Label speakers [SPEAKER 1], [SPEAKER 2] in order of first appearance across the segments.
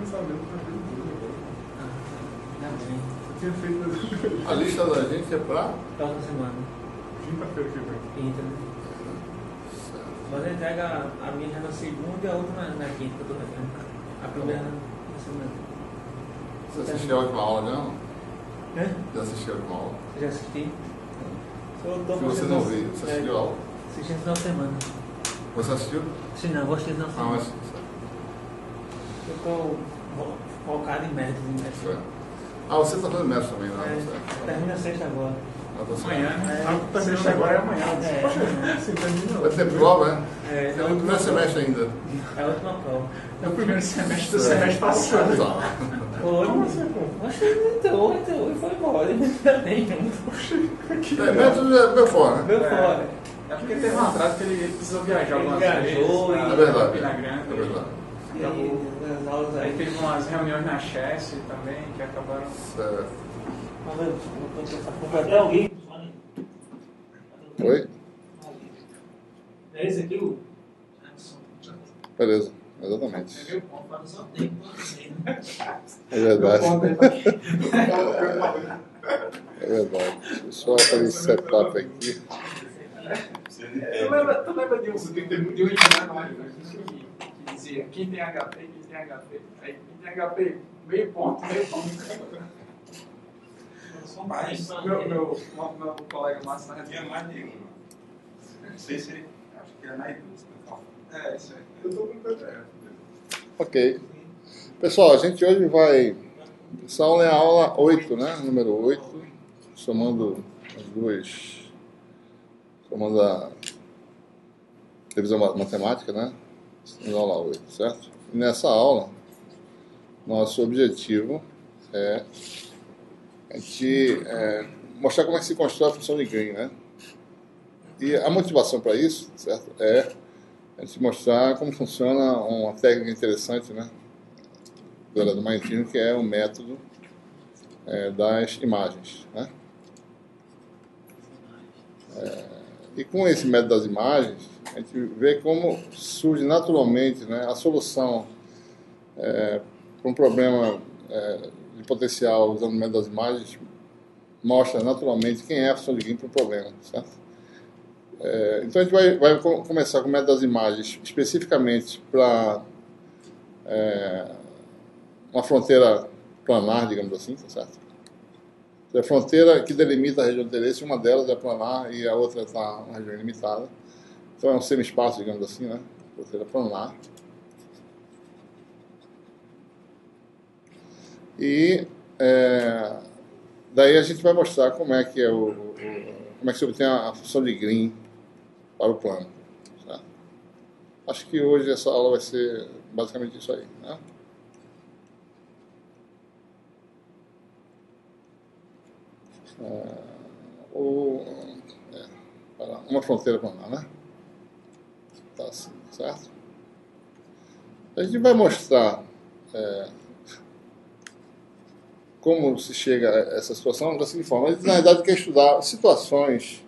[SPEAKER 1] sabendo que feito tudo agora. Eu tinha feito
[SPEAKER 2] A lista da gente é para?
[SPEAKER 3] Próxima semana.
[SPEAKER 1] Quinta-feira que vem.
[SPEAKER 3] Quinta, né? Mas eu entrego a minha já na segunda e a outra na quinta, que eu tô fazendo. A primeira na semana.
[SPEAKER 2] Você assistiu a última aula, não?
[SPEAKER 3] Hã?
[SPEAKER 2] Já assistiu a última aula?
[SPEAKER 3] Você já assisti?
[SPEAKER 2] Se você não viu, você assistiu a aula?
[SPEAKER 3] Assisti no final de semana.
[SPEAKER 2] Você assistiu?
[SPEAKER 3] Se não, vou assistir no final de
[SPEAKER 2] Ah,
[SPEAKER 3] semana.
[SPEAKER 2] mas...
[SPEAKER 3] Eu tô focado em métodos.
[SPEAKER 2] Certo. Ah, você está fazendo método também, não é?
[SPEAKER 3] Termina sexta agora.
[SPEAKER 1] Amanhã, né?
[SPEAKER 3] É,
[SPEAKER 1] Tá terminando agora é amanhã.
[SPEAKER 3] É.
[SPEAKER 1] Poxa, assim, termina
[SPEAKER 2] Vai ter
[SPEAKER 1] hoje.
[SPEAKER 2] prova, né?
[SPEAKER 3] É,
[SPEAKER 2] Você é no primeiro semestre ainda.
[SPEAKER 3] é a última prova.
[SPEAKER 1] É o primeiro semestre do semestre passado.
[SPEAKER 2] Tá.
[SPEAKER 3] Foi.
[SPEAKER 1] Como assim, pô?
[SPEAKER 3] Acho que ele entrou e foi embora. Não tinha nenhum.
[SPEAKER 2] É, método é meu fora, né?
[SPEAKER 3] Meu fora.
[SPEAKER 4] É porque teve um atraso que ele precisou viajar
[SPEAKER 3] Ele
[SPEAKER 4] algumas
[SPEAKER 3] viajou
[SPEAKER 4] vezes.
[SPEAKER 3] e-
[SPEAKER 2] É verdade.
[SPEAKER 4] Pina Grande.
[SPEAKER 2] É verdade.
[SPEAKER 3] E aí, as aulas
[SPEAKER 4] Aí
[SPEAKER 3] aí.
[SPEAKER 4] teve umas reuniões na Chess também que acabaram.
[SPEAKER 2] Certo.
[SPEAKER 3] Mas eu vou tentar completar alguém.
[SPEAKER 2] Oi?
[SPEAKER 3] É esse aqui o Jackson.
[SPEAKER 2] Beleza. Exatamente.
[SPEAKER 3] Meu ponto, mas só tem você, né?
[SPEAKER 2] É verdade. É verdade. Deixa eu só fazer esse setup aqui.
[SPEAKER 4] Tu lembra de um engano que dizia quem tem HP, quem tem HP? Aí quem tem HP, meio ponto, meio ponto.
[SPEAKER 5] São mais.
[SPEAKER 4] Meu colega Márcio na
[SPEAKER 5] Tinha mais de um. Não sei se. Acho que é na indústria.
[SPEAKER 4] É, isso aí.
[SPEAKER 5] Eu estou com o PDF.
[SPEAKER 2] Ok. Pessoal, a gente hoje vai... Essa aula é a aula 8, né? Número 8. Somando as duas... Somando a revisão matemática, né? Na aula 8, certo? E nessa aula, nosso objetivo é a gente mostrar como é que se constrói a função de Green, né? E a motivação para isso, certo? É a gente mostrar como funciona uma técnica interessante, né? Do eletromagnetismo, que é o método das imagens, né? E com esse método das imagens, a gente vê como surge naturalmente, né, a solução para um problema de potencial usando o método das imagens, mostra naturalmente quem é a função de Green para o problema, certo? Então a gente vai começar com o método das imagens especificamente para uma fronteira planar, digamos assim, tá certo? A fronteira que delimita a região de interesse, uma delas é planar e a outra está uma região ilimitada. Então é um semi-espaço, digamos assim, né? Fronteira planar. E daí a gente vai mostrar como é que como é que se obtém a função de Green para o plano. Certo? Acho que hoje essa aula vai ser basicamente isso aí, né? Uma fronteira planar, né? Tá assim, certo? A gente vai mostrar como se chega a essa situação da seguinte forma. A gente, na verdade, quer estudar situações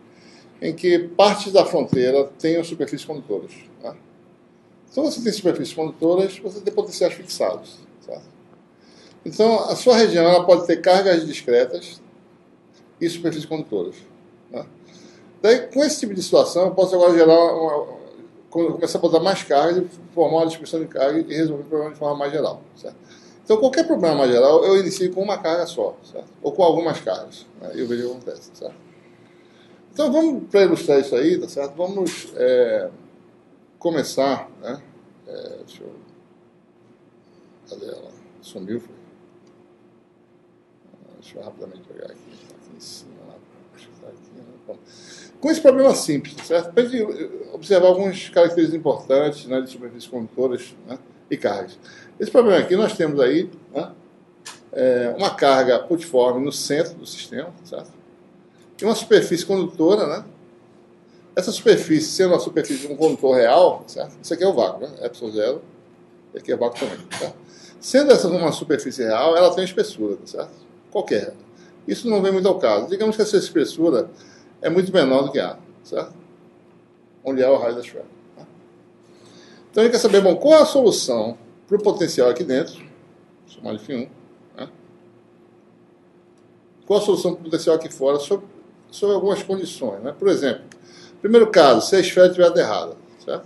[SPEAKER 2] em que partes da fronteira tenham superfícies condutoras. Tá? Então, você tem superfícies condutoras, você tem potenciais fixados. Certo? Então, a sua região ela pode ter cargas discretas e superfícies condutoras. Né? Daí, com esse tipo de situação, eu posso agora começar a botar mais cargas, formar uma distribuição de carga e resolver o problema de forma mais geral. Certo? Então, qualquer problema mais geral, eu inicio com uma carga só, certo? Ou com algumas cargas. Né? E eu vejo o que acontece. Certo? Então, vamos, para ilustrar isso aí, tá certo? Vamos começar, né? Deixa eu... Cadê ela? Sumiu, foi? Deixa eu rapidamente pegar aqui. Aqui em cima. Com esse problema simples, certo? Para a gente observar algumas características importantes, né, de superfícies condutoras, né, e cargas. Esse problema aqui nós temos aí, né, uma carga putiforme no centro do sistema, certo? E uma superfície condutora, né? Essa superfície, sendo uma superfície de um condutor real, certo? Isso aqui é o vácuo, né? Epsilon zero, e aqui é vácuo também, certo? Sendo essa uma superfície real, ela tem espessura, certo? Qualquer. Isso não vem muito ao caso. Digamos que essa espessura é muito menor do que A, certo? Onde é o raio da esfera. Tá? Então a gente quer saber, bom, qual é a solução para o potencial aqui dentro, chamado de φ1. Né? Qual a solução potencial aqui fora? Sob algumas condições. Né? Por exemplo, primeiro caso, se a esfera estiver aterrada. Certo?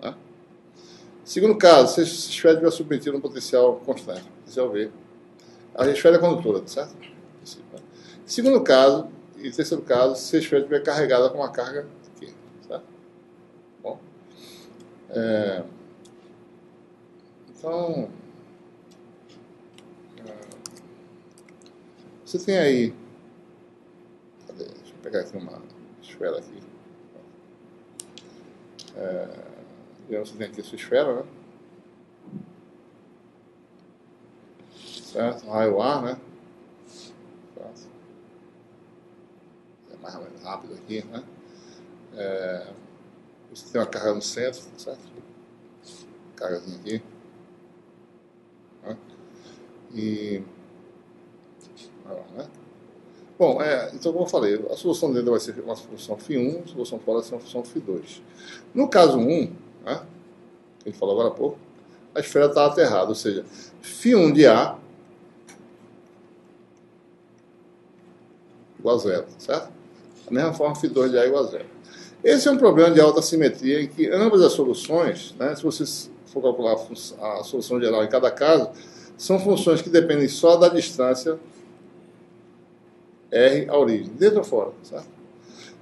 [SPEAKER 2] Né? Segundo caso, se a esfera estiver submetida a um potencial constante, potencial V. A esfera é condutora, certo? Segundo caso, e terceiro caso, se a esfera estiver carregada com uma carga aqui, certo? Bom. Então, você tem aí, deixa eu pegar aqui uma esfera aqui. Você tem aqui a sua esfera, né? Certo? Raio ar, né? Certo? É mais ou menos rápido aqui, né? Você tem uma carga no centro, certo? Cargazinha aqui. Né? E... né? Bom, então como eu falei, a solução dele vai ser uma solução φ1, a solução fora vai ser uma solução φ2. No caso 1, né? Que ele falou agora há pouco, a esfera está aterrada, ou seja, φ1 de A igual a zero, certo? Da mesma forma, φ2 de A igual a zero. Esse é um problema de alta simetria em que ambas as soluções, né, se você for calcular a solução geral em cada caso, são funções que dependem só da distância R à origem, dentro ou fora, certo?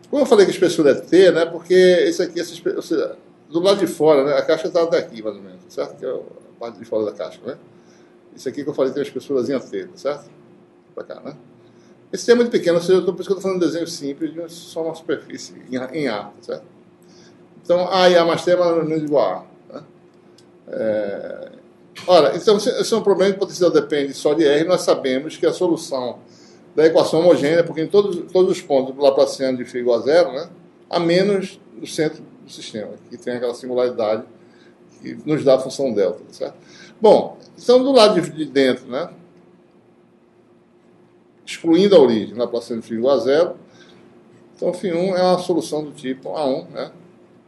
[SPEAKER 2] Como eu falei que a espessura é T, né, porque esse aqui, ou seja, do lado de fora, né, a caixa está até aqui, mais ou menos, certo? Que é a parte de fora da caixa, né? Isso aqui que eu falei tem uma espessurazinha T, certo? Para cá, né? Esse T é muito pequeno, ou seja, por isso que eu estou fazendo um desenho simples de só uma superfície em A, certo? Então, A e A mais T é mais ou menos igual a A. Né? Ora, então, esse é um problema que o potencial depende só de R. Nós sabemos que a solução da equação homogênea, porque em todos os pontos do laplaciano de φ igual a zero, né, a menos no centro do sistema, que tem aquela singularidade que nos dá a função delta, certo? Bom, então do lado de dentro, né, excluindo a origem, laplaciano de φ igual a zero, então φ1 é uma solução do tipo A1, né,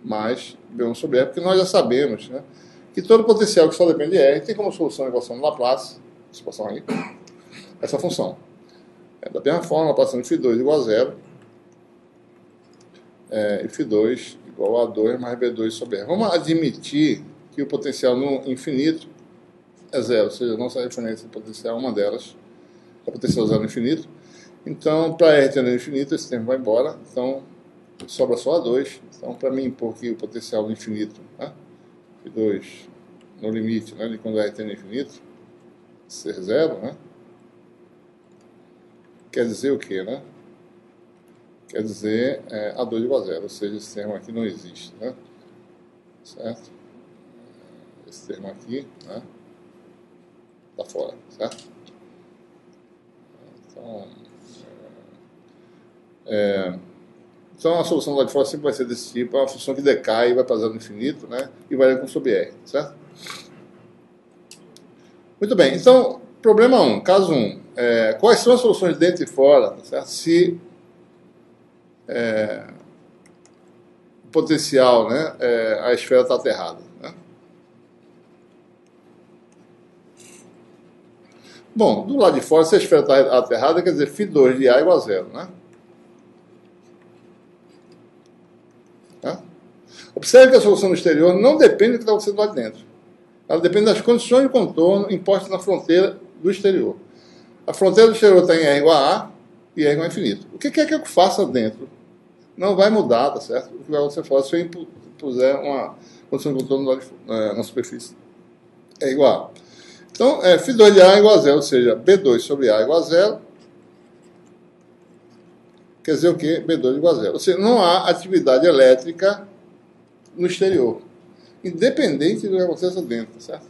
[SPEAKER 2] mais B1 sobre R, porque nós já sabemos, né, que todo potencial que só depende de R tem como solução a equação de Laplace, essa equação aí, essa função. Da mesma forma, laplaciano de φ2 igual a zero, e φ2 igual a 2 mais B2 sobre R. Vamos admitir que o potencial no infinito é zero, ou seja, a nossa referência de potencial, uma delas, é potencial zero no infinito. Então, para R tendo no infinito, esse termo vai embora, então sobra só A2. Então, para mim impor que o potencial no infinito, né, φ2 no limite, né, de quando R tende no infinito, ser zero, né, quer dizer o quê, né? Quer dizer A2 igual a zero, ou seja, esse termo aqui não existe, né? Certo? Esse termo aqui, né, tá fora, certo? Então a solução lá de fora sempre vai ser desse tipo, é uma função que decai e vai para zero no infinito, né? E varia com sobre R, certo? Muito bem, então, problema 1, caso 1. Quais são as soluções dentro e fora, certo? Se o potencial, né, a esfera está aterrada, né? Bom, do lado de fora, se a esfera está aterrada, quer dizer φ2 de A igual a zero, né? Observe que a solução no exterior não depende do que está acontecendo lá de dentro. Ela depende das condições de contorno impostas na fronteira do exterior. A fronteira do exterior está em R igual a e R igual a infinito. O que quer que eu faça dentro não vai mudar, tá certo? O que vai acontecer fora se eu impuser uma condição de contorno na superfície é igual a. Então, φ2 de A igual a zero, ou seja, B2 sobre A igual a zero. Quer dizer o quê? B2 igual a zero. Ou seja, não há atividade elétrica no exterior, independente do que aconteça dentro, certo?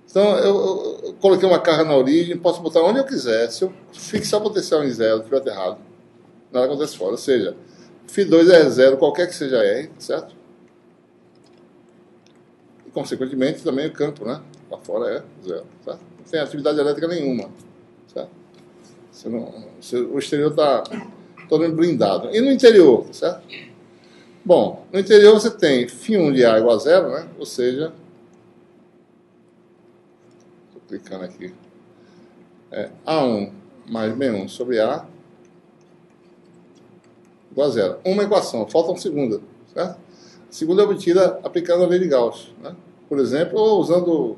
[SPEAKER 2] Então, eu coloquei uma carga na origem, posso botar onde eu quiser. Se eu fixar o potencial em zero, estiver aterrado, nada acontece fora. Ou seja, φ2 é zero, qualquer que seja R, certo? E, consequentemente, também o campo, né? Lá fora é zero, certo? Não tem atividade elétrica nenhuma, certo? O exterior está todo blindado. E no interior, certo? Bom, no interior você tem φ1 de A igual a zero, né? Ou seja, clicando aqui, A1 mais B1 sobre A igual a zero. Uma equação, falta uma segunda, certo? A segunda é obtida aplicando a lei de Gauss, né? Por exemplo, ou usando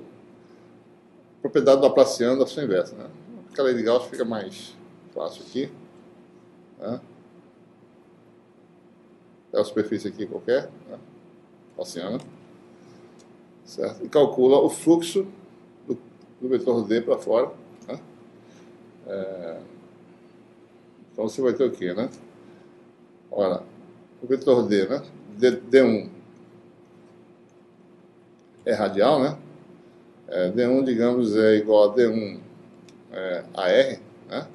[SPEAKER 2] a propriedade do Laplaciano da sua inversa, né? A lei de Gauss fica mais fácil aqui, né? É a superfície aqui qualquer, né? Gaussiana, certo? E calcula o fluxo do vetor D para fora, né? Então você vai ter o quê, né? Olha, o vetor D, né? D1 é radial, né? D1, digamos, é igual a D1 AR, né?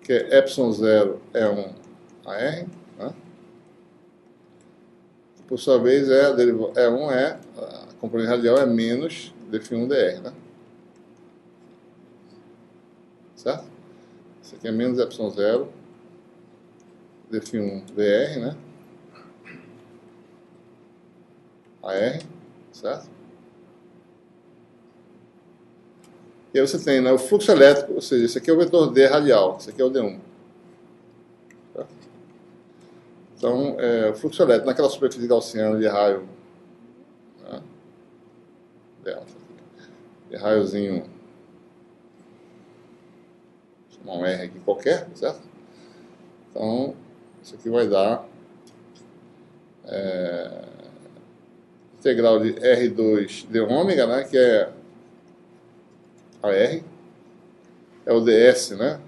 [SPEAKER 2] Que é epsilon 0 é 1 AR, né? Por sua vez, a componente radial é menos dφ1 dr, né? Certo? Isso aqui é menos epsilon 0 dφ1 dr, né? AR, certo? E aí você tem, né, o fluxo elétrico, ou seja, esse aqui é o vetor D radial, esse aqui é o D1. Certo? Então, o fluxo elétrico naquela superfície gaussiana de raio, né, de raiozinho, vou chamar um R aqui qualquer, certo? Então, isso aqui vai dar integral de R2 d ômega, né, que é a R, é o ds, né,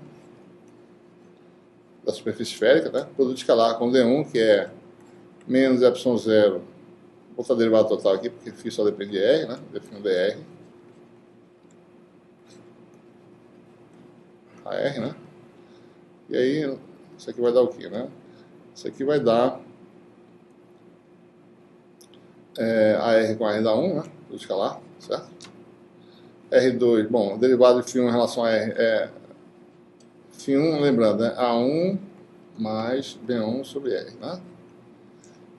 [SPEAKER 2] da superfície esférica, né, produto escalar com D1, que é menos epsilon 0, vou botar a derivada total aqui, porque φ só depende de R, né, dφ1 dr, a R, né, e aí isso aqui vai dar o quê, né, isso aqui vai dar a R com a R da 1, né, produto escalar, certo? R2, bom, a derivada de φ1 em relação a R é φ1, lembrando, né, A1 mais B1 sobre R, né?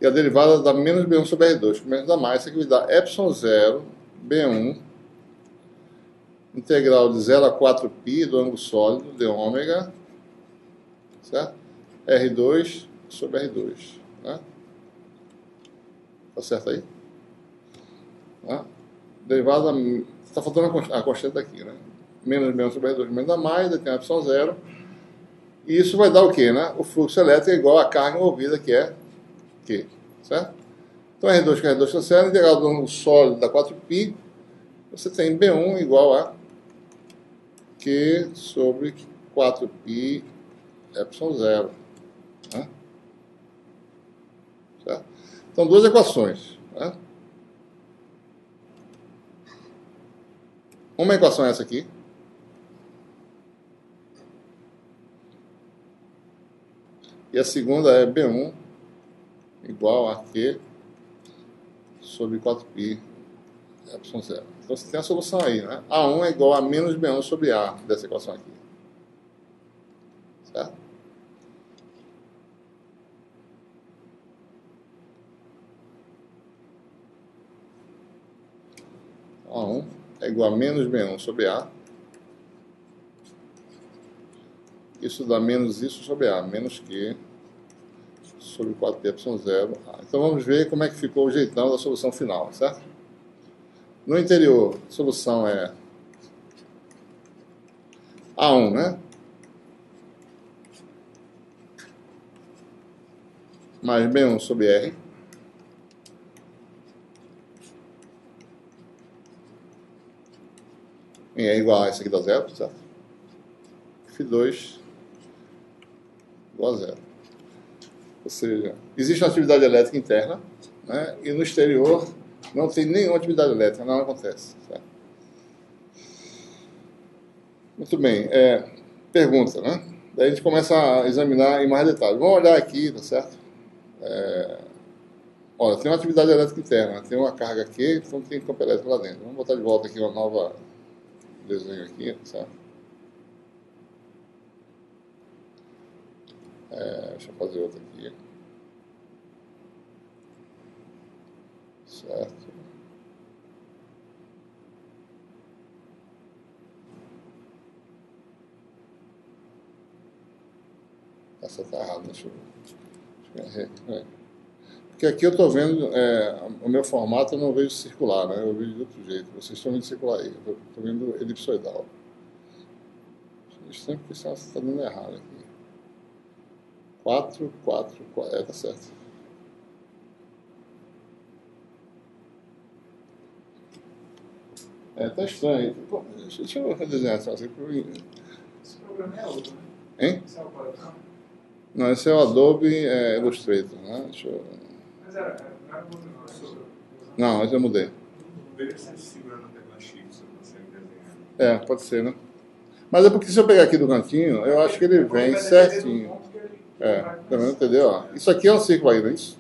[SPEAKER 2] E a derivada dá menos B1 sobre R2, que menos dá mais, isso aqui vai dar epsilon 0 B1 integral de 0 a 4π do ângulo sólido de ômega, certo? R2 sobre R2, né? Tá certo aí? Tá? Derivada, está faltando a constante aqui, né? Menos B1 sobre R2, menos dá mais, daí tem epsilon 0. E isso vai dar o quê, né? O fluxo elétrico é igual à carga envolvida, que é Q, certo? Então, R2 com R2 cancela, integral do ângulo sólido dá 4π, você tem B1 igual a Q sobre 4π epsilon 0, né? Certo? Então, duas equações, né? Uma equação é essa aqui, e a segunda é B1 igual a Q sobre 4π epsilon 0. Então você tem a solução aí, né? A1 é igual a menos B1 sobre A dessa equação aqui. Certo? A1 é igual a menos B1 sobre A. Isso dá menos isso sobre A, menos Q sobre 4π epsilon 0. Então vamos ver como é que ficou o jeitão da solução final, certo? No interior, a solução é A1, né? Mais B1 sobre R. E é igual a isso aqui dá zero, certo? Φ2 igual a zero. Ou seja, existe uma atividade elétrica interna, né? E no exterior não tem nenhuma atividade elétrica, não acontece. Certo? Muito bem. Pergunta, né? Daí a gente começa a examinar em mais detalhes. Vamos olhar aqui, tá certo? Olha, tem uma atividade elétrica interna, tem uma carga aqui, então tem campo elétrico lá dentro. Vamos botar de volta aqui uma nova desenho aqui, certo? Deixa eu fazer outra aqui. Certo. Essa está errada, deixa eu... Porque aqui eu estou vendo, o meu formato eu não vejo circular, né? Eu vejo de outro jeito. Vocês estão vendo circular aí, eu estou vendo elipsoidal. Estranho porque você está dando errado aqui. 4, 4, 4, tá certo. Tá estranho. Pô, deixa eu redesenhar isso aqui.
[SPEAKER 4] Esse programa é outro, né?
[SPEAKER 2] Hein?
[SPEAKER 4] Esse é o programa.
[SPEAKER 2] Não, esse é o Adobe Illustrator, né? Deixa eu...
[SPEAKER 4] Mas não era outro, não.
[SPEAKER 2] Não, esse eu mudei.
[SPEAKER 5] Deveria ser segurando a tecla X, você consegue desenhar.
[SPEAKER 2] Pode ser, né? Mas é porque se eu pegar aqui do cantinho, eu acho que ele vem certinho. Tá vendo? Entendeu? Ó, isso aqui é um círculo aí, não é isso?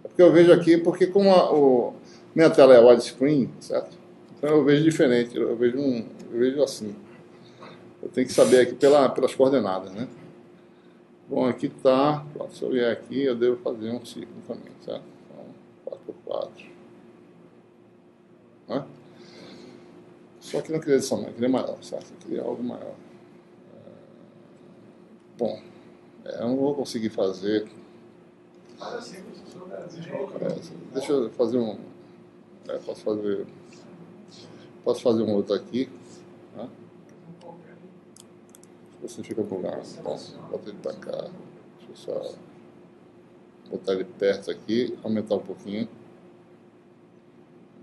[SPEAKER 2] É porque eu vejo aqui, porque como minha tela é widescreen, certo? Então eu vejo diferente, eu vejo assim. Eu tenho que saber aqui pelas coordenadas, né? Bom, aqui tá, se eu vier aqui, eu devo fazer um círculo também, certo? Então, 4x4. Né? Só que não queria desse tamanho, queria maior, certo? Eu queria algo maior. Bom, eu não vou conseguir fazer... deixa eu fazer um... posso fazer um outro aqui, né? Você fica no lugar, bom, bota ele pra cá, deixa eu só botar ele perto aqui, aumentar um pouquinho,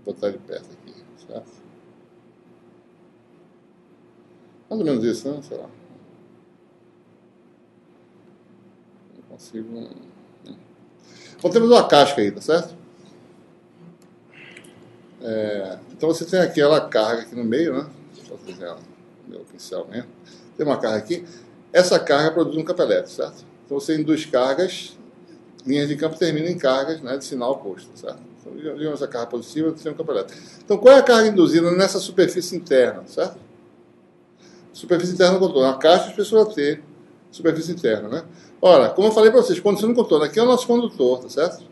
[SPEAKER 2] botar ele perto aqui, certo? Mais ou menos isso, né? Sei lá. Não consigo... Bom, temos uma casca aí, tá certo? Então você tem aquela carga aqui no meio, né? Posso desenhar meu pincel mesmo. Tem uma carga aqui. Essa carga produz um campo elétrico, certo? Então você induz cargas, linhas de campo terminam em cargas, né, de sinal oposto, certo? Então, digamos a carga positiva, você tem um campo elétrico. Então qual é a carga induzida nessa superfície interna, certo? Superfície interna do contorno. A caixa de espessura T, superfície interna, né? Ora, como eu falei para vocês, condição do contorno, aqui é o nosso condutor, tá certo?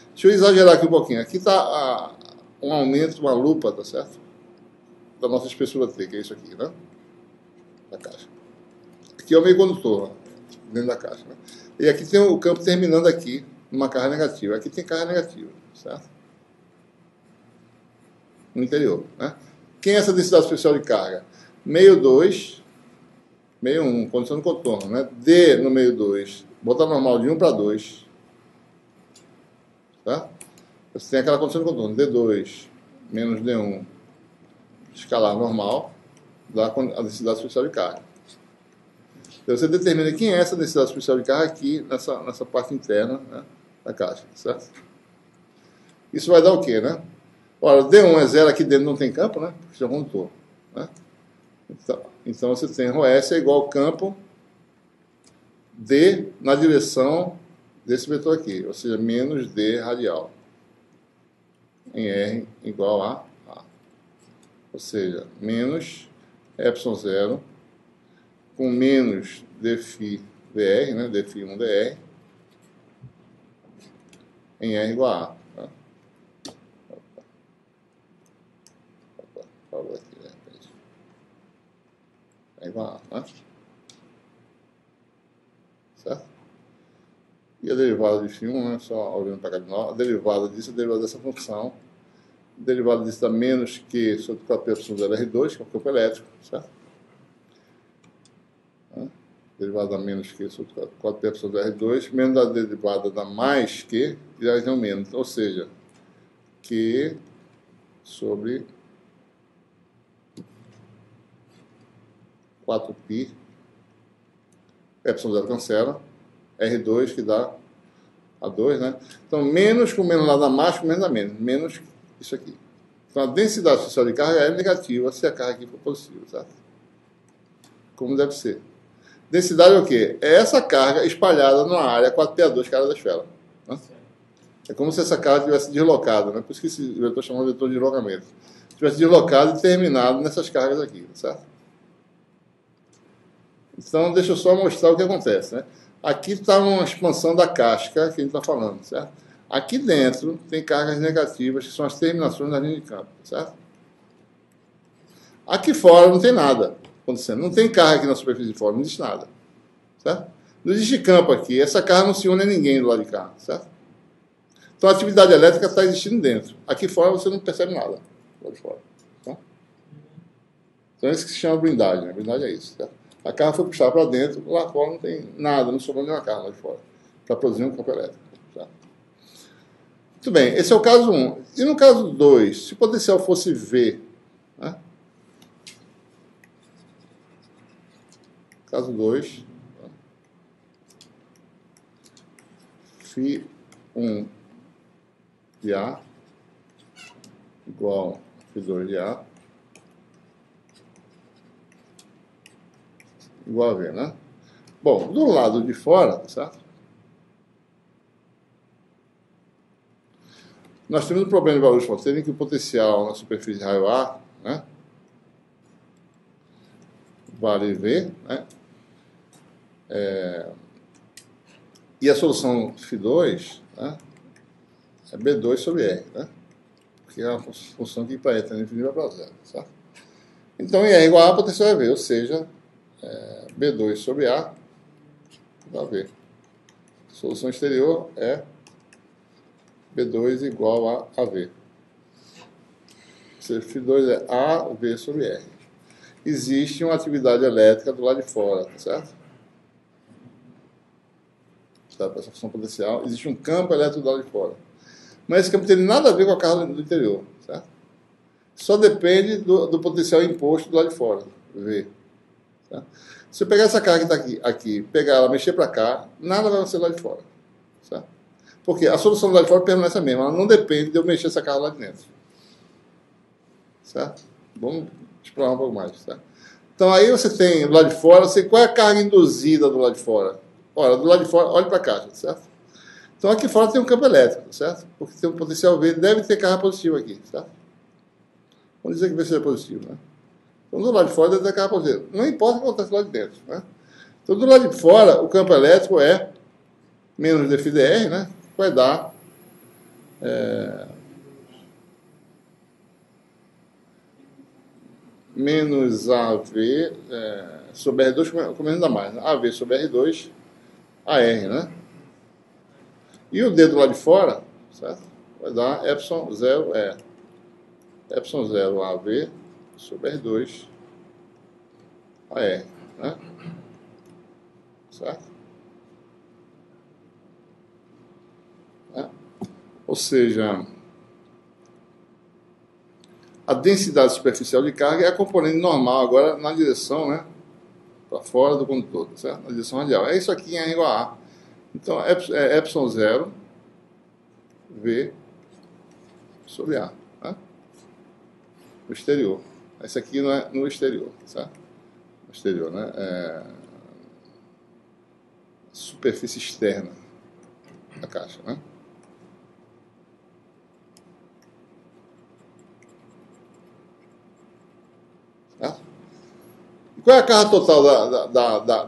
[SPEAKER 2] Deixa eu exagerar aqui um pouquinho. Aqui está um aumento, uma lupa, tá certo? Da nossa espessura T, que é isso aqui, né? Da caixa. Aqui é o meio condutor, dentro da caixa, né? E aqui tem o campo terminando aqui, numa carga negativa. Aqui tem carga negativa, certo? No interior, né? Quem é essa densidade especial de carga? Meio 2, meio 1, condição do contorno, né? D no meio 2, botar normal de 1 para 2, tá? Você tem aquela condição de contorno, D2 menos D1, escalar normal, dá a densidade especial de carga. Então você determina quem é essa densidade especial de carga aqui nessa parte interna, né, da caixa, certo? Isso vai dar o quê, né? Ora, D1 é 0, aqui dentro não tem campo, né? Porque isso é um condutor, né? Então você tem ρS é igual ao campo D na direção desse vetor aqui, ou seja, menos D radial, em R igual a A. Ou seja, menos ε0 com menos dφ dr, né, dφ1 dr, em R igual a A. Tá? Falou aqui, né? É igual a A, né? Certo? E a derivada de φ1, né, só olhando para cá de novo, a derivada disso é a derivada dessa função. A derivada disso dá menos que sobre 4π0R2, que é o campo elétrico, certo? Derivada da menos que sobre 4πr2, menos a derivada da mais que, já é um menos, ou seja, Q sobre 4π, ε0 cancela, R2 que dá A2, né? Então, menos com menos lá dá mais, com menos dá menos isso aqui. Então, a densidade especial de carga é negativa se a carga aqui for positiva, certo? Como deve ser. Densidade é o quê? É essa carga espalhada numa área 4π2, que é a área da esfera. Né? É como se essa carga tivesse deslocado, né? Por isso que esse vetor chamado de vetor de deslocamento. Tivesse deslocado e terminado nessas cargas aqui, certo? Então, deixa eu só mostrar o que acontece, né? Aqui está uma expansão da casca que a gente está falando, certo? Aqui dentro tem cargas negativas, que são as terminações da linha de campo, certo? Aqui fora não tem nada acontecendo. Não tem carga aqui na superfície de fora, não existe nada. Certo? Não existe campo aqui. Essa carga não se une a ninguém do lado de cá, certo? Então a atividade elétrica está existindo dentro. Aqui fora você não percebe nada. Lá de fora. Tá? Então é isso que se chama blindagem. A blindagem é isso. Certo? A carga foi puxada para dentro, lá fora não tem nada, não sobrou nenhuma carga lá de fora. Para produzir um campo elétrico. Certo? Muito bem, esse é o caso 1. E no caso 2, se o potencial fosse V, né? Caso 2, Φ1 de A igual a Φ2 de A igual a V, né? Bom, do lado de fora, certo? Nós temos um problema de valor de fronteira em que o potencial na superfície de raio A, né, vale V, né? E a solução Φ2, né, é B2 sobre R, né? Porque é uma função que para E tende infinito vai para zero, certo? Então, em R igual a, a potencial é V, ou seja, B2 sobre A igual a V. Solução exterior é B2 igual a V. Ou seja, Φ2 é AV sobre R. Existe uma atividade elétrica do lado de fora, certo? Tá, para essa função potencial, existe um campo elétrico do lado de fora. Mas esse campo não tem nada a ver com a carga do interior, certo? Só depende do potencial imposto do lado de fora, V. Certo? Se eu pegar essa carga que está aqui, pegar ela, mexer para cá, nada vai acontecer lá de fora. Certo? Porque a solução do lado de fora permanece a mesma, ela não depende de eu mexer essa carga lá de dentro. Certo? Vamos explorar um pouco mais. Certo? Então aí você tem do lado de fora, qual é a carga induzida do lado de fora? Ora, do lado de fora, olhe para a caixa, certo? Então aqui fora tem um campo elétrico, certo? Porque tem um potencial V, deve ter carga positiva aqui, certo? Vamos dizer que V seja positivo, né? Então do lado de fora deve ter carga positiva. Não importa o que acontece do lado de dentro, né? Então do lado de fora, o campo elétrico é menos dφdr, né? Vai dar menos AV sobre R2, comendo ainda mais, né? AV sobre R2 AR, né? E o D do lado de fora, certo? Vai dar epsilon 0 epsilon 0 AV sobre R2 AR, né? Certo? Ou seja, a densidade superficial de carga é a componente normal agora na direção, né, para fora do condutor, certo? Na direção radial. É isso aqui em R igual a A. Então, é epsilon 0 V sobre A, né? No exterior. Esse aqui não é no exterior, certo? No exterior, né? Superfície externa da caixa, né? Certo? E qual é a carga total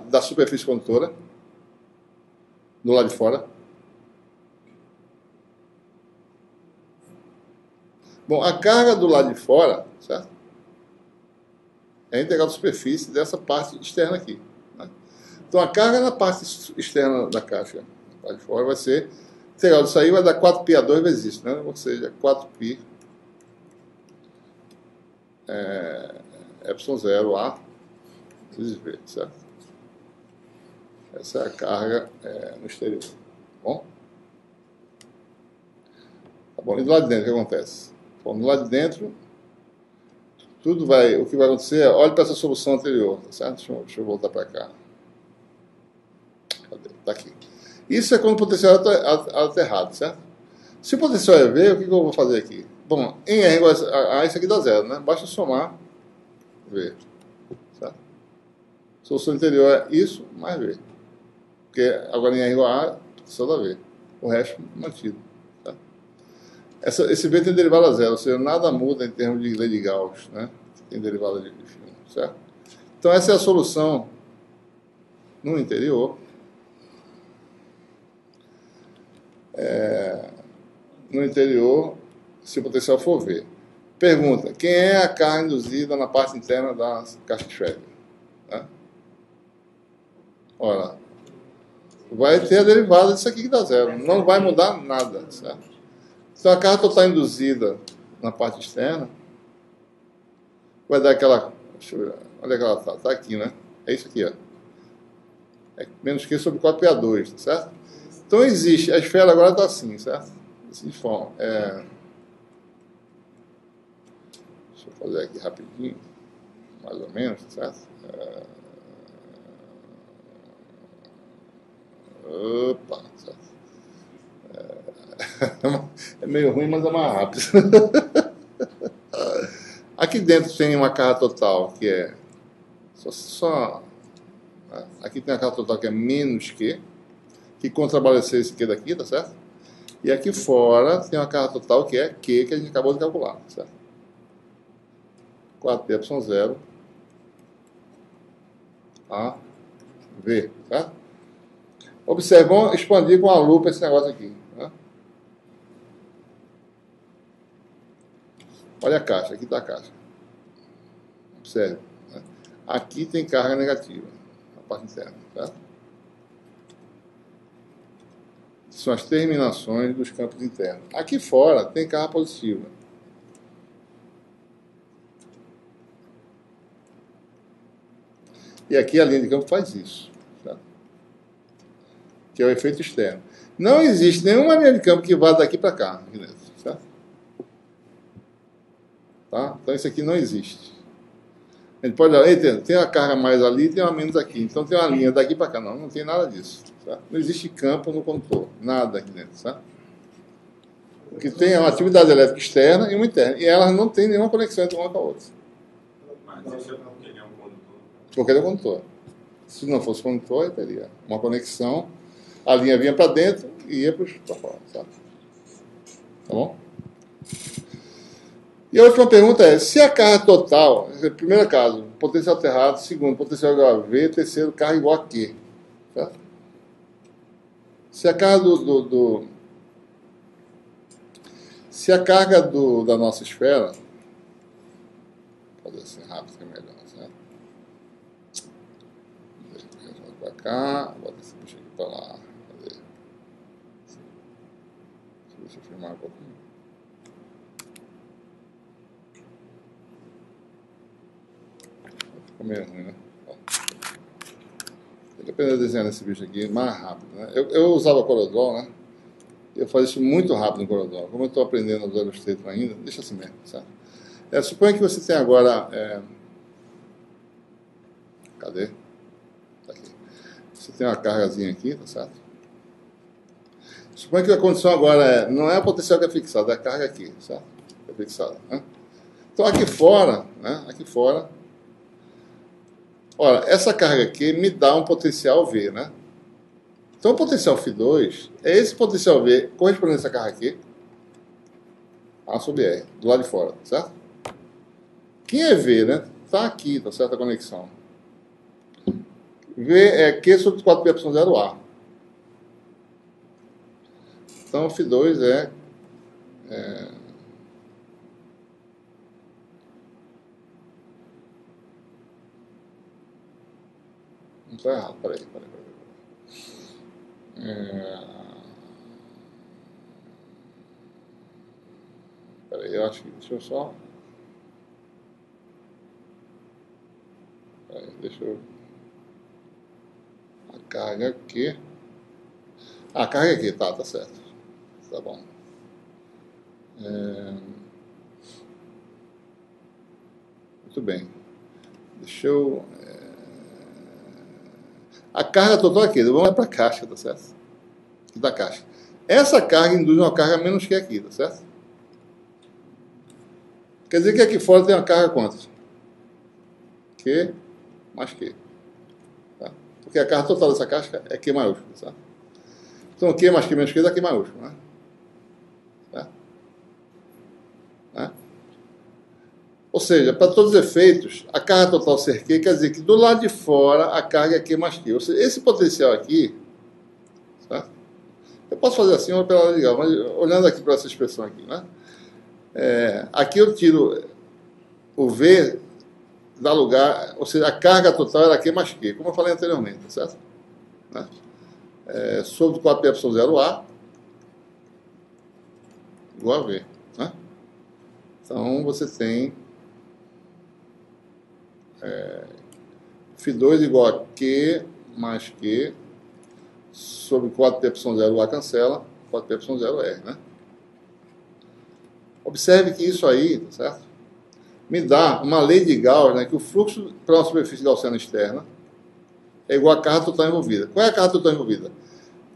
[SPEAKER 2] da superfície condutora? Do lado de fora? Bom, a carga do lado de fora, certo? É a integral da superfície dessa parte externa aqui, né? Então a carga na parte externa da caixa, lá de fora, vai ser integral disso aí, vai dar 4π/2 vezes isso, né? Ou seja, 4π epsilon 0 A vezes V, certo? Essa é a carga no exterior. Tá bom? Tá bom. E do lado de dentro, o que acontece? Bom, do lado de dentro, o que vai acontecer é, olhe para essa solução anterior, tá certo? Deixa eu voltar para cá. Cadê? Tá aqui. Isso é quando o potencial está errado, certo? Se o potencial é V, o que eu vou fazer aqui? Bom, em R igual a isso aqui dá zero, né? Basta somar V. Certo? Solução interior é isso mais V. Porque agora em R igual a só dá V. O resto mantido. Certo? Esse V tem derivada a zero, ou seja, nada muda em termos de lei de Gauss, né? Tem derivada de filme, certo? Então essa é a solução no interior. No interior, se o potencial for V. Pergunta, quem é a carga induzida na parte interna da caixa de Schrödinger? Né? Ora, vai ter a derivada disso aqui que dá zero. Não vai mudar nada, certo? Então a carga total induzida na parte externa vai dar aquela... Deixa eu ver, onde é que ela está? Está aqui, né? É isso aqui, ó. É menos Q sobre 4PA2, tá certo? Então existe, a esfera agora está assim, certo? Assim de forma. Deixa eu fazer aqui rapidinho, mais ou menos, certo? Opa, certo? É meio ruim, mas é mais rápido. Aqui dentro tem uma carga total que é aqui tem a carga total que é menos Q, que contrabalanceia esse Q daqui, tá certo? E aqui fora tem uma carga total que é Q, que a gente acabou de calcular, tá certo? 4πε0 a V, certo? Observe, vamos expandir com a lupa esse negócio aqui, né? Olha a caixa, aqui está a caixa. Observe, né? Aqui tem carga negativa, na parte interna, certo? São as terminações dos campos internos. Aqui fora tem carga positiva. E aqui a linha de campo faz isso, certo? Que é o efeito externo. Não existe nenhuma linha de campo que vá daqui para cá, aqui dentro, certo? Tá? Então isso aqui não existe. A gente pode olhar, tem uma carga mais ali e tem uma menos aqui. Então tem uma linha daqui para cá. Não, não tem nada disso. Certo? Não existe campo no condutor. Nada aqui dentro. Certo? O que tem é uma atividade elétrica externa e uma interna. E elas não têm nenhuma conexão entre uma com a outra.
[SPEAKER 5] Mas isso é porque ele é um condutor.
[SPEAKER 2] Porque ele é condutor. Se não fosse condutor, ele teria uma conexão. A linha vinha para dentro e ia para fora. Certo? Tá bom? E a última pergunta é, se a carga total, primeiro caso, potencial alterado, segundo, potencial igual a V, terceiro, carga igual a Q. Certo? Se a carga se a carga da nossa esfera, vou fazer assim rápido que é melhor, certo? Deixa eu para cá, bota esse bicho aqui para lá. Cadê? Deixa eu filmar um pouquinho. Ficou meio ruim, né? Eu apenas desenhar esse bicho aqui mais rápido, né? Eu usava Corel, né? Eu fazia isso muito rápido no Corel. Como eu estou aprendendo a usar Illustrator ainda, deixa assim mesmo, certo? Suponha que você tem agora... Cadê? Tá aqui. Você tem uma cargazinha aqui, tá certo? Suponha que a condição agora não é a potencial que é fixada, é a carga aqui, certo? É fixada, né? Então aqui fora, né? Aqui fora... Ora, essa carga aqui me dá um potencial V, né? Então, o potencial φ2 é esse potencial V correspondente a essa carga aqui, A sobre R, do lado de fora, certo? Quem é V, né? Está aqui, tá certo? A conexão. V é Q sobre 4πε0A. Então, φ2 é não está errado, peraí. Peraí, eu acho que... Deixa eu só... Peraí, deixa eu... A carga aqui... A carga aqui, tá certo. Tá bom. Muito bem. Deixa eu... A carga total aqui, vamos lá para a caixa, tá certo? Aqui da caixa. Essa carga induz uma carga menos que aqui, tá certo? Quer dizer que aqui fora tem uma carga quanto? Q mais Q. Tá? Porque a carga total dessa caixa é Q maiúsculo, tá? Então Q mais Q menos Q dá Q maiúsculo, né? Tá? Tá? Ou seja, para todos os efeitos, a carga total ser Q quer dizer que do lado de fora a carga é Q mais Q. Ou seja, esse potencial aqui, tá? Eu posso fazer assim, uma pela legal, mas olhando aqui para essa expressão aqui, né? Aqui eu tiro o V, dá lugar, ou seja, a carga total era Q mais Q, como eu falei anteriormente, tá certo? Né? sobre 4πε0A igual a V. Né? Então, você tem φ2 igual a Q mais Q sobre 4πε0A cancela, 4πε0R. Né? Observe que isso aí, tá certo? Me dá uma lei de Gauss, né, que o fluxo para uma superfície gaussiana externa é igual à carga total envolvida. Qual é a carga total envolvida?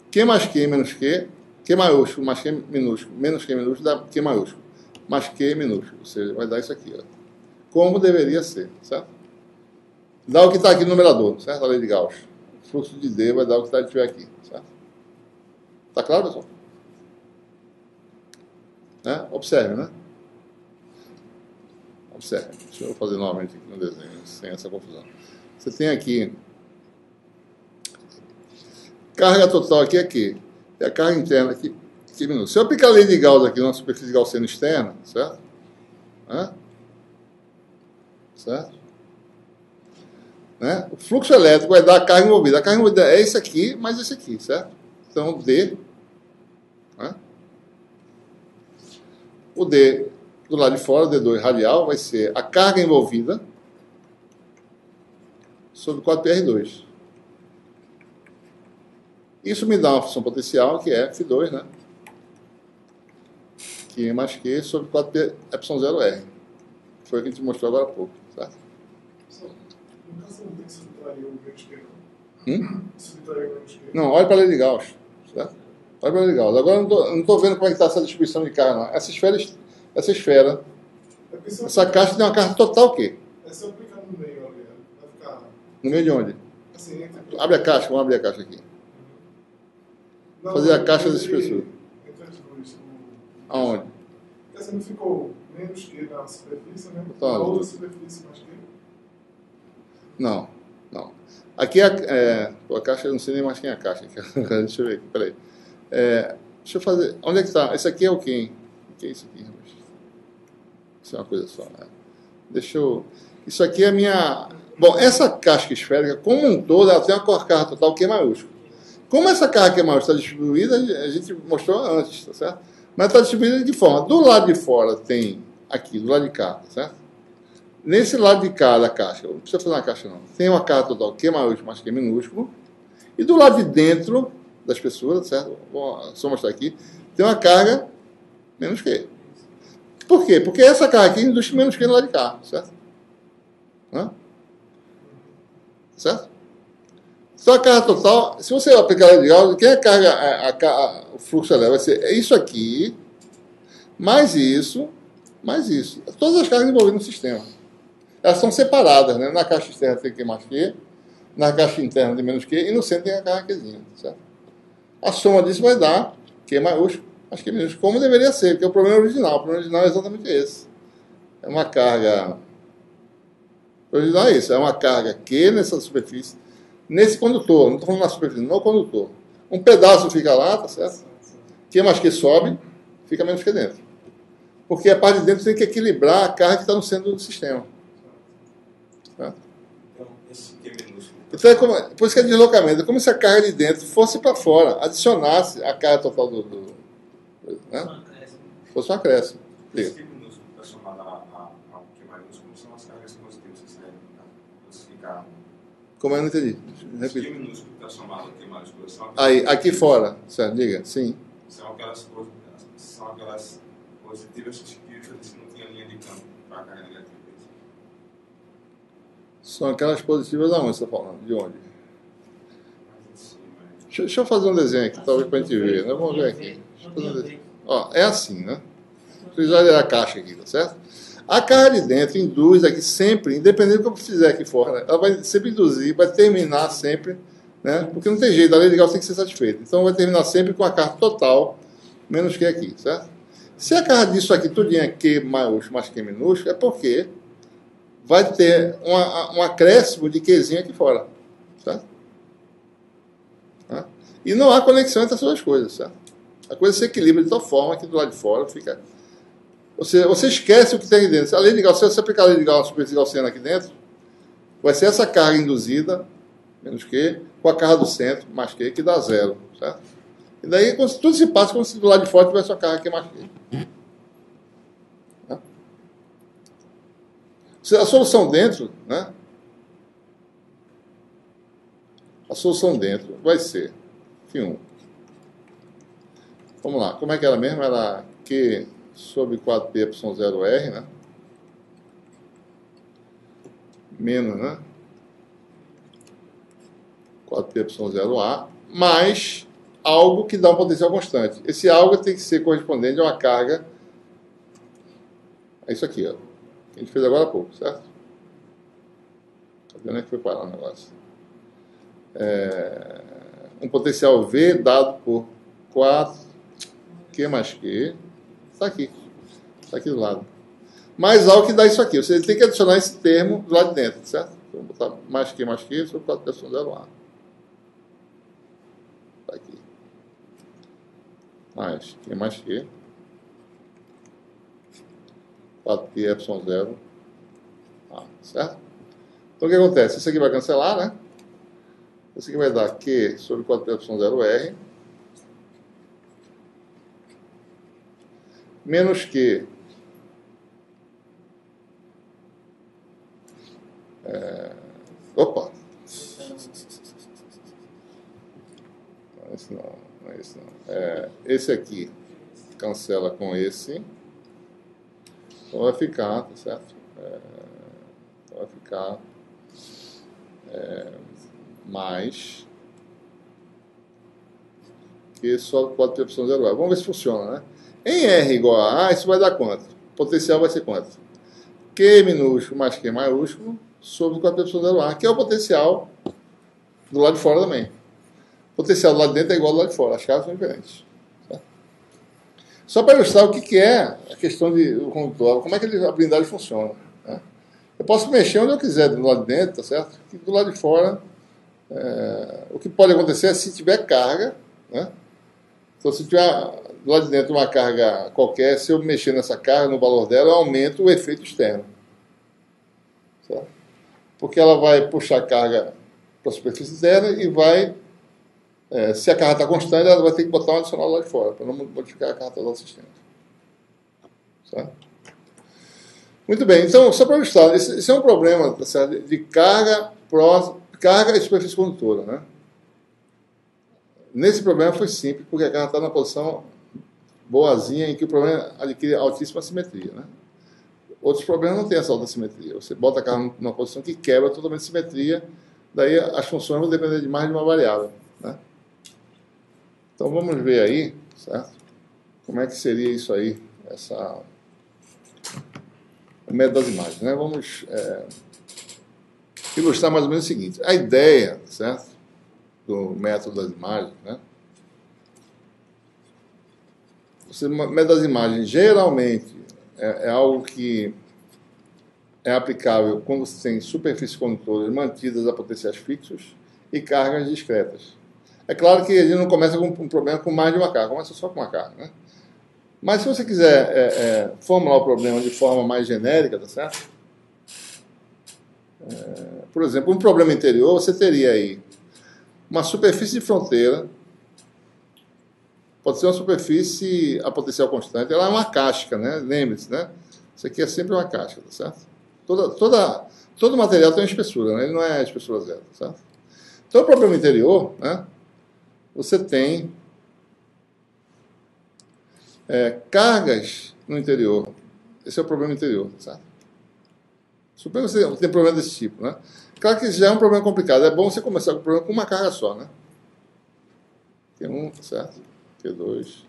[SPEAKER 2] Q mais Q menos Q, Q maiúsculo mais Q minúsculo, menos Q minúsculo dá Q maiúsculo, mais Q minúsculo. Ou seja, vai dar isso aqui. Ó. Como deveria ser, certo? Dá o que está aqui no numerador, certo? A lei de Gauss. O fluxo de D vai dar o que estiver aqui, certo? Está claro, pessoal? Né? Observe, né? Observe. Deixa eu fazer novamente aqui no desenho, sem essa confusão. Você tem aqui carga total aqui é Q. E a carga interna aqui, Q minúsculo. Se eu aplicar a lei de Gauss aqui numa superfície gaussiana externa, certo? Certo? Né? O fluxo elétrico vai dar a carga envolvida. A carga envolvida é esse aqui, mais esse aqui, certo? Então, D. Né? O D do lado de fora, o D2 radial, vai ser a carga envolvida sobre 4πr2. Isso me dá uma função potencial, que é φ2, né? Q mais Q sobre 4πε0R. Foi o que a gente mostrou agora há pouco, certo?
[SPEAKER 6] No caso, não tem que subtrair o menos Q, subtrair o menos Q.
[SPEAKER 2] Não, olha para a lei de Gauss, certo? Olha para a lei de Gauss. Agora eu não estou vendo como é que está essa distribuição de carga, não. Essa esfera, essa caixa tem uma carga total o quê?
[SPEAKER 6] É se eu aplicar no meio ali, vai ficar...
[SPEAKER 2] No meio de onde?
[SPEAKER 6] Assim,
[SPEAKER 2] Abre a caixa, vamos abrir a caixa aqui.
[SPEAKER 6] Não,
[SPEAKER 2] Fazer a caixa das pessoas.
[SPEAKER 6] Entre as duas.
[SPEAKER 2] Aonde?
[SPEAKER 6] Porque assim não ficou menos Q na superfície, né?
[SPEAKER 2] Tá.
[SPEAKER 6] Na outra superfície mais Q.
[SPEAKER 2] Não, não. Aqui a caixa, eu não sei nem mais quem é a caixa. Deixa eu ver aqui, peraí. Deixa eu fazer. Onde é que está? Esse aqui é o quem? O que é isso aqui, rapaz? Isso é uma coisa só. Né? Deixa eu. Isso aqui é a minha. Bom, essa casca esférica, como um todo, ela tem uma carga total Q maiúsculo. Como essa carga Q maiúsculo está distribuída, a gente mostrou antes, tá certo? Mas está distribuída de forma. Do lado de fora tem aqui, do lado de cá, tá certo? Nesse lado de cá da caixa, não precisa fazer uma caixa não, tem uma carga total Q maiúsculo mais Q minúsculo. E do lado de dentro da espessura, certo? Vou só mostrar aqui, tem uma carga menos Q. Por quê? Porque essa carga aqui induz menos Q do lado de cá, certo? Certo? Então a carga total, se você aplicar a lei de Gauss, quem é a carga, o fluxo elétrico vai ser isso aqui, mais isso, mais isso. Todas as cargas envolvidas no sistema. Elas são separadas, né? Na caixa externa tem Q mais Q, na caixa interna tem menos Q, e no centro tem a carga Qzinha, certo? A soma disso vai dar Q maiúsculo, mais Q minúsculo, como deveria ser, porque é o problema original. O problema original é exatamente esse. É uma carga... O original é isso, é uma carga Q nessa superfície, nesse condutor, não estou falando na superfície, no condutor. Um pedaço fica lá, tá certo? Q mais Q sobe, fica menos Q dentro. Porque a parte de dentro tem que equilibrar a carga que está no centro do sistema. Tá?
[SPEAKER 5] Então, esse Q minúsculo.
[SPEAKER 2] Então, por isso que é deslocamento. É como se a carga de dentro fosse para fora, adicionasse a carga total né? Fosse um acréscimo.
[SPEAKER 5] Esse Q minúsculo está somado ao Q maiúsculo, são as cargas positivas que servem para classificar.
[SPEAKER 2] Como eu não entendi?
[SPEAKER 5] Esse Q minúsculo está somado ao Q maiúsculo.
[SPEAKER 2] Aí, aqui fora, certo? Diga, sim.
[SPEAKER 5] São aquelas positivas que eu disse que não tinha linha de campo para a carga negativa.
[SPEAKER 2] São aquelas positivas aonde você está falando? De onde? Deixa eu fazer um desenho aqui, talvez para a gente ver. Né? Vamos ver aqui. Deixa eu fazer um desenho. Ó, é assim, né? Vocês olham a caixa aqui, tá certo? A carga de dentro induz aqui sempre, independente do que eu fizer aqui fora, né? Ela vai sempre induzir, vai terminar sempre, né? Porque não tem jeito, a lei de Gauss tem que ser satisfeita. Então vai terminar sempre com a carga total menos Q aqui, certo? Se a carga disso aqui tudinho é Q maiúsculo mais Q minúsculo, é porque vai ter um acréscimo de Qzinho aqui fora, certo? Tá? E não há conexão entre essas duas coisas, certo? A coisa se equilibra de tal forma que do lado de fora fica... Você esquece o que tem aqui dentro. A lei de Gauss, se você aplicar a lei de Gauss, superfície gaussiana aqui dentro, vai ser essa carga induzida, menos Q, com a carga do centro, mais Q, que dá zero. certo? E daí tudo se passa como se do lado de fora tivesse uma carga aqui mais cheia. A solução dentro, né? A solução dentro vai ser Φ1. Vamos lá, como é que era mesmo? Era Q sobre 4πε0R, né? Menos, né? 4πε0A, mais algo que dá um potencial constante. Esse algo tem que ser correspondente a uma carga. É isso aqui, ó. Que a gente fez agora há pouco, certo? Tá vendo onde é que foi parar o negócio? Um potencial V dado por 4Q mais Q. Está aqui. Está aqui do lado. Mais algo que dá isso aqui. Você tem que adicionar esse termo do lado de dentro, certo? Então, vou botar mais Q sobre 4πε0A. Está aqui. Mais Q mais Q. 4πε0. Certo? Então, o que acontece? Isso aqui vai cancelar, né? Isso aqui vai dar Q sobre 4πε0R. Menos Q. Opa! Não é esse não. Não é esse não. Esse aqui cancela com esse. Então vai ficar, tá certo? Então vai ficar mais que só 4πε0A. Vamos ver se funciona, né? Em R igual a A, isso vai dar quanto? O potencial vai ser quanto? Q minúsculo mais Q maiúsculo sobre 4πε0A, que é o potencial do lado de fora também. O potencial do lado de dentro é igual ao do lado de fora. As caras são diferentes. Certo? Só para ilustrar o que é a questão do condutor, como é que a blindagem funciona. Né? Eu posso mexer onde eu quiser do lado de dentro, tá certo? E do lado de fora, o que pode acontecer é se tiver carga, né? Então, se tiver do lado de dentro uma carga qualquer, se eu mexer nessa carga, no valor dela, eu aumento o efeito externo. Certo? Porque ela vai puxar a carga para a superfície zero e vai, se a carga está constante, ela vai ter que botar um adicional lá de fora, para não modificar a carga total do sistema. Certo? Muito bem, então, só para ilustrar, esse é um problema, tá certo? De carga e superfície condutora, né? Nesse problema foi simples, porque a carga está na posição boazinha, em que o problema adquire altíssima simetria, né? Outros problemas não têm essa alta simetria. Você bota a carga numa posição que quebra totalmente a simetria, daí as funções vão depender de mais de uma variável, né? Então vamos ver aí, certo? Como é que seria isso aí, o método das imagens, né? Vamos ilustrar mais ou menos o seguinte. A ideia, certo? Do método das imagens, né? O método das imagens geralmente é algo que é aplicável quando você tem superfícies condutoras mantidas a potenciais fixos e cargas discretas. É claro que ele não começa com um problema com mais de uma carga, começa só com uma carga, né? Mas se você quiser formular o problema de forma mais genérica, tá certo? Por exemplo, um problema interior, você teria aí uma superfície de fronteira, pode ser uma superfície a potencial constante, ela é uma casca, né? Lembre-se, né? Isso aqui é sempre uma casca, tá certo? Todo material tem uma espessura, né? Ele não é espessura zero, tá certo? Então, o problema interior, né? Você tem cargas no interior. Esse é o problema interior, tá certo? Suponha que você tem problema desse tipo, né? Claro que já é um problema complicado. É bom você começar com o problema com uma carga só, né? Q1, tá certo? Q2.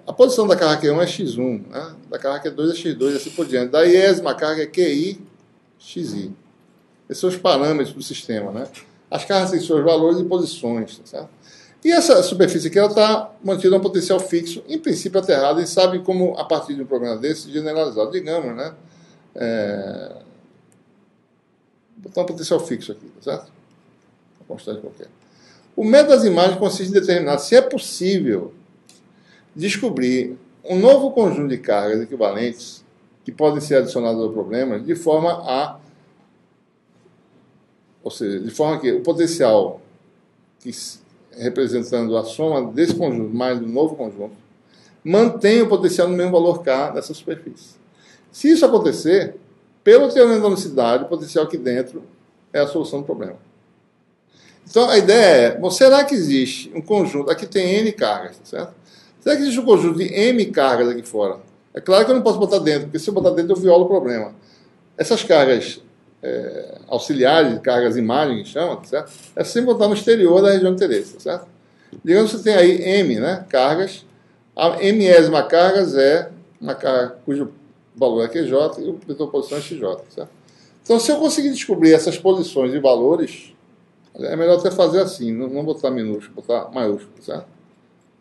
[SPEAKER 2] A posição da carga Q1 é X1, né? Da carga Q2 é X2 e assim por diante. Da iésima carga é QI, XI. Esses são os parâmetros do sistema, né? As cargas têm seus valores e posições, tá certo? E essa superfície aqui, ela está mantida um potencial fixo, em princípio aterrado, e sabe como, a partir de um problema desse, generalizado, digamos, né? Botar um potencial fixo aqui, tá certo? Uma constante qualquer. O método das imagens consiste em determinar se é possível descobrir um novo conjunto de cargas equivalentes que podem ser adicionadas ao problema de forma ou seja, de forma que o potencial que representando a soma desse conjunto mais do novo conjunto, mantém o potencial no mesmo valor K dessa superfície. Se isso acontecer, pelo teorema da unicidade, o potencial aqui dentro é a solução do problema. Então, a ideia é, será que existe um conjunto, aqui tem N cargas, certo? Será que existe um conjunto de M cargas aqui fora? É claro que eu não posso botar dentro, porque se eu botar dentro eu violo o problema. Essas cargas auxiliares, cargas imagem, que chama, certo? É sempre botar no exterior da região de interesse, certo? Digamos que você tem aí M, né, cargas. A mésima cargas é uma carga cujo valor é QJ e o vetor posição é XJ, certo? Então, se eu conseguir descobrir essas posições e valores, é melhor até fazer assim, não botar minúsculo, botar maiúsculo, certo?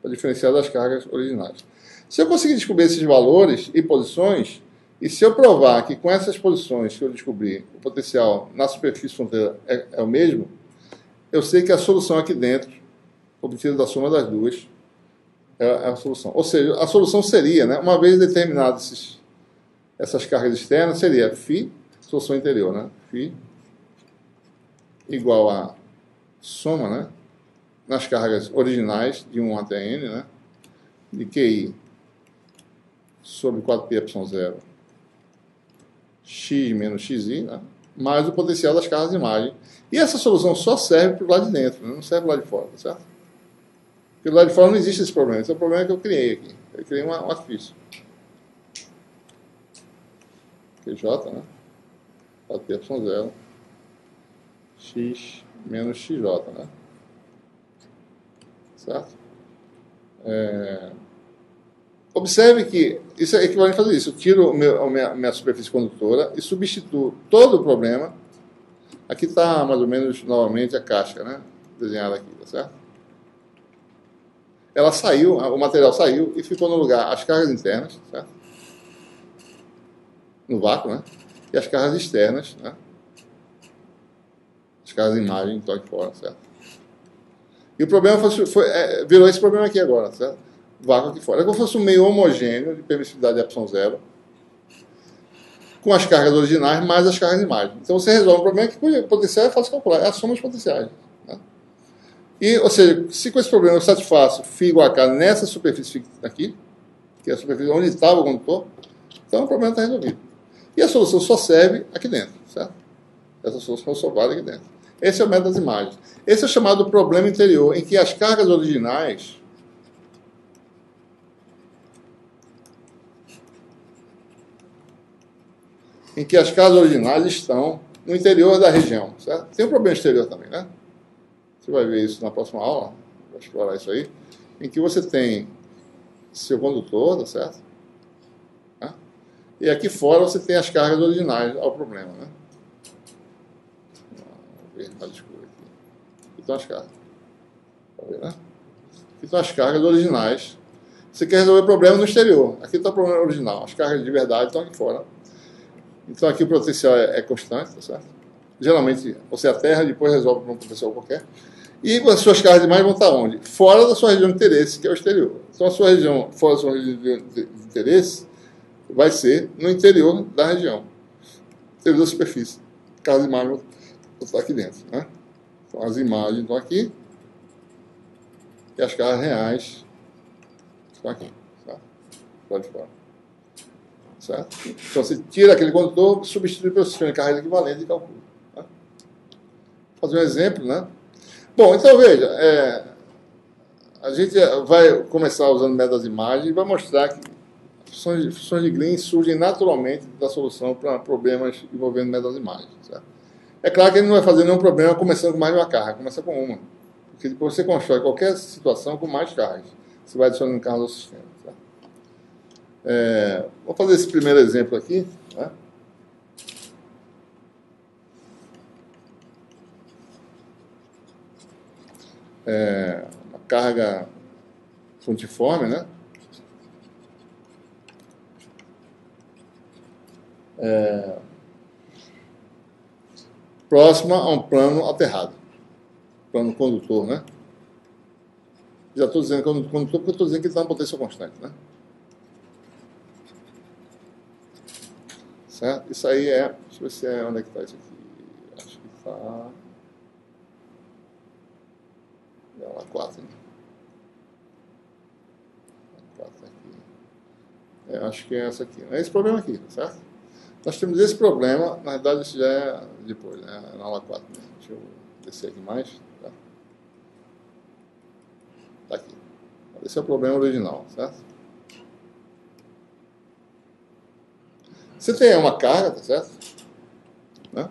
[SPEAKER 2] Para diferenciar das cargas originais. Se eu conseguir descobrir esses valores e posições, e se eu provar que com essas posições que eu descobri, o potencial na superfície fronteira é o mesmo, eu sei que a solução aqui dentro, obtida da soma das duas, é a solução. Ou seja, a solução seria, né, uma vez determinadas essas cargas externas, seria φ, solução interior, né, φ igual a soma, né, nas cargas originais, de 1 até n, né, de QI sobre 4πε0 x menos xi, né, mais o potencial das cargas de imagem. E essa solução só serve para o lado de dentro, né, não serve para o lado de fora, tá certo? Porque do lado de fora não existe esse problema. Esse é o problema que eu criei aqui. Eu criei um artifício. QJ, né, 4πε0 x menos xj, né? Certo? Observe que isso é equivalente a fazer isso. Eu tiro a minha superfície condutora e substituo todo o problema. Aqui está mais ou menos novamente a caixa, né? Desenhada aqui, tá certo? Ela saiu, o material saiu e ficou no lugar as cargas internas, certo? No vácuo, né? E as cargas externas, né? As cargas de imagem estão aqui fora, certo? E o problema virou esse problema aqui agora, certo? Vácuo aqui fora. É como se fosse um meio homogêneo de permissividade de ε0 com as cargas originais mais as cargas de imagem. Então você resolve um problema que o potencial é fácil calcular, é a soma dos potenciais. Né? E, ou seja, se com esse problema eu satisfaço φ igual a K nessa superfície aqui, que é a superfície onde estava o condutor, então o problema está resolvido. E a solução só serve aqui dentro, certo? Essa solução só vale aqui dentro. Esse é o método das imagens. Esse é o chamado problema interior, em que as cargas originais estão no interior da região, certo? Tem um problema exterior também, né? Você vai ver isso na próxima aula, vai explorar isso aí, em que você tem seu condutor, tá certo? Né? E aqui fora você tem as cargas originais ao problema, né? Vamos ver mais escuro aqui. Aqui estão as cargas. Tá vendo, né? Aqui estão as cargas originais. Você quer resolver o problema no exterior. Aqui está o problema original. As cargas de verdade estão aqui fora. Então aqui o potencial é constante, tá certo? Geralmente você aterra e depois resolve um potencial qualquer. E as suas cargas de imagem vão estar onde? Fora da sua região de interesse, que é o exterior. Então a sua região, fora da sua região de interesse, vai ser no interior da região. Interior da superfície. Cargas de imagem vão estar aqui dentro, né? Então as imagens estão aqui. E as cargas reais estão aqui, certo? Lá de fora. Certo? Então você tira aquele condutor, substitui pelo sistema de carga equivalente e calcula. Tá? Vou fazer um exemplo, né? Bom, então veja, a gente vai começar usando o método das imagens e vai mostrar que funções de Green surgem naturalmente da solução para problemas envolvendo o método das imagens. Certo? É claro que ele não vai fazer nenhum problema começando com mais de uma carga, começa com uma. Porque depois você constrói qualquer situação com mais cargas. Você vai adicionando cargas ao sistema. Certo? Vou fazer esse primeiro exemplo aqui. Né? Uma carga fruntiforme, né? Próxima a um plano aterrado. Plano condutor, né? Já estou dizendo condutor porque eu estou dizendo que está em potência constante, né? Certo? Isso aí deixa eu ver se onde é que está isso aqui. Acho que está... aula 4, né? 4 aqui. Acho que é essa aqui. É esse problema aqui, certo? Nós temos esse problema, na verdade isso já é depois, né? Na aula 4. Né? Deixa eu descer aqui mais. Tá? Tá aqui. Esse é o problema original, certo? Você tem uma carga, tá certo? Né?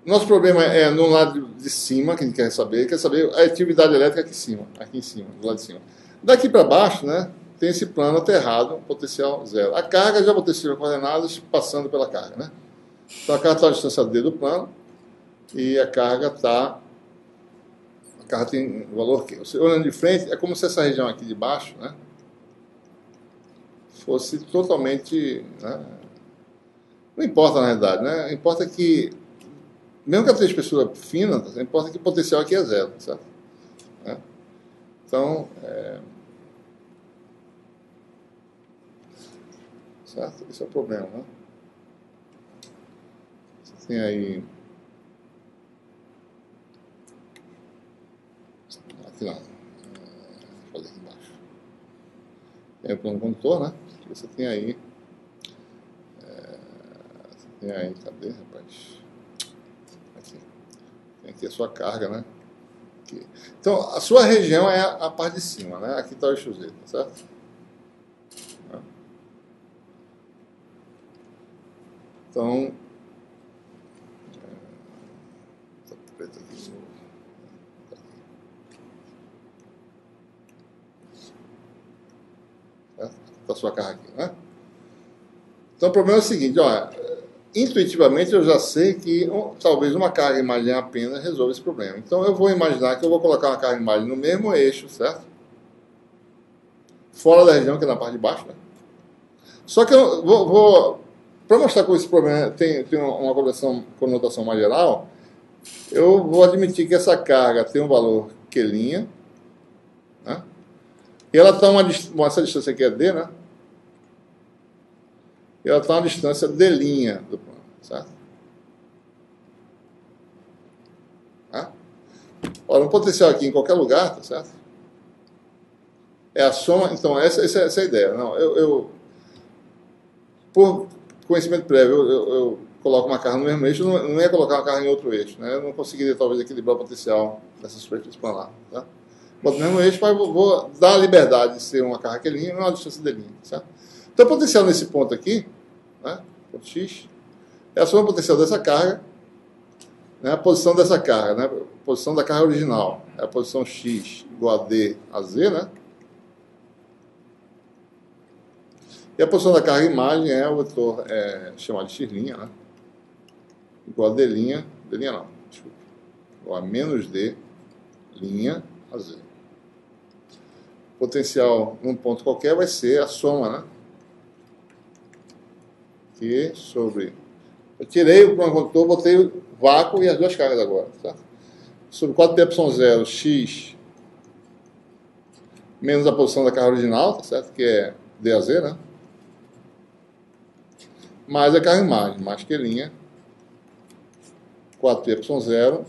[SPEAKER 2] Nosso problema é no lado de cima, que a gente quer saber a atividade elétrica aqui em cima, do lado de cima. Daqui para baixo, né, tem esse plano aterrado, potencial zero. A carga já potencial coordenadas passando pela carga, né? Então a carga está a distância d do plano e a carga tem valor Q. Você olhando de frente, é como se essa região aqui de baixo, né, fosse totalmente, né, não importa na realidade, né? Importa que, mesmo que ela tenha espessura fina, importa que o potencial aqui é zero, certo? Né? Então, certo? Esse é o problema, né? Você tem aí, aqui não, vou fazer aqui embaixo. Tem o plano condutor, né? Você tem aí, cadê, rapaz? Aqui. Tem aqui a sua carga, né? Aqui. Então, a sua região é a parte de cima, né? Aqui está o eixo Z, tá certo? Então, tá preto aqui de novo. Certo? Está a sua carga aqui, né? Então, o problema é o seguinte, ó, intuitivamente eu já sei que talvez uma carga imagem apenas resolva esse problema. Então eu vou imaginar que eu vou colocar uma carga imagem no mesmo eixo, certo? Fora da região, que é na parte de baixo, né? Só que eu vou para mostrar como esse problema tem uma conotação mais geral, eu vou admitir que essa carga tem um valor Q', né? E ela está essa distância aqui é D, né? E ela está a uma distância D' do plano, certo? Tá? Ora, um potencial aqui em qualquer lugar, tá certo? É a soma, então essa é a ideia. Não, por conhecimento prévio, eu coloco uma carga no mesmo eixo, não ia colocar uma carga em outro eixo, né? Eu não conseguiria talvez equilibrar o potencial dessa superfície planar, tá? Boto no mesmo eixo, mas vou dar a liberdade de ser uma carga Q' e uma distância D', certo? Então, o potencial nesse ponto aqui, né, ponto X, é a soma potencial dessa carga, né, a posição dessa carga, né, a posição da carga original, é a posição X igual a D a Z, né? E a posição da carga imagem é o vetor chamado de X', né? Igual a D', não, desculpa, igual a menos D' a Z. Potencial num ponto qualquer vai ser a soma, né? Que sobre... Eu tirei o plano condutor, botei o vácuo e as duas cargas agora, tá? Sobre 4πε0 x menos a posição da carga original, tá certo? Que é D a Z, né? Mais a carga imagem, mais Q', 4πε0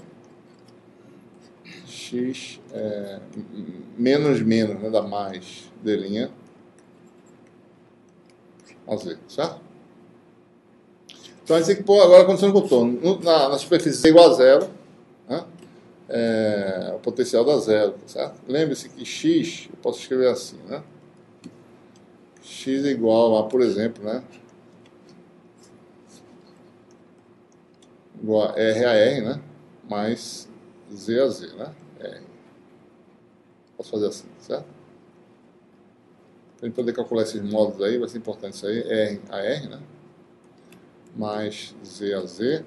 [SPEAKER 2] x menos, né, dá mais D' a Z, certo? Então a gente tem que pôr agora a condição de contorno. Na superfície igual a zero, né, o potencial dá zero, tá certo? Lembre-se que x, eu posso escrever assim, né? X é igual a, por exemplo, né? Igual a R a R, né? Mais Z a Z, né? R. Posso fazer assim, certo? Para a gente poder calcular esses módulos aí, vai ser importante isso aí. R a R, né? Mais Z a Z.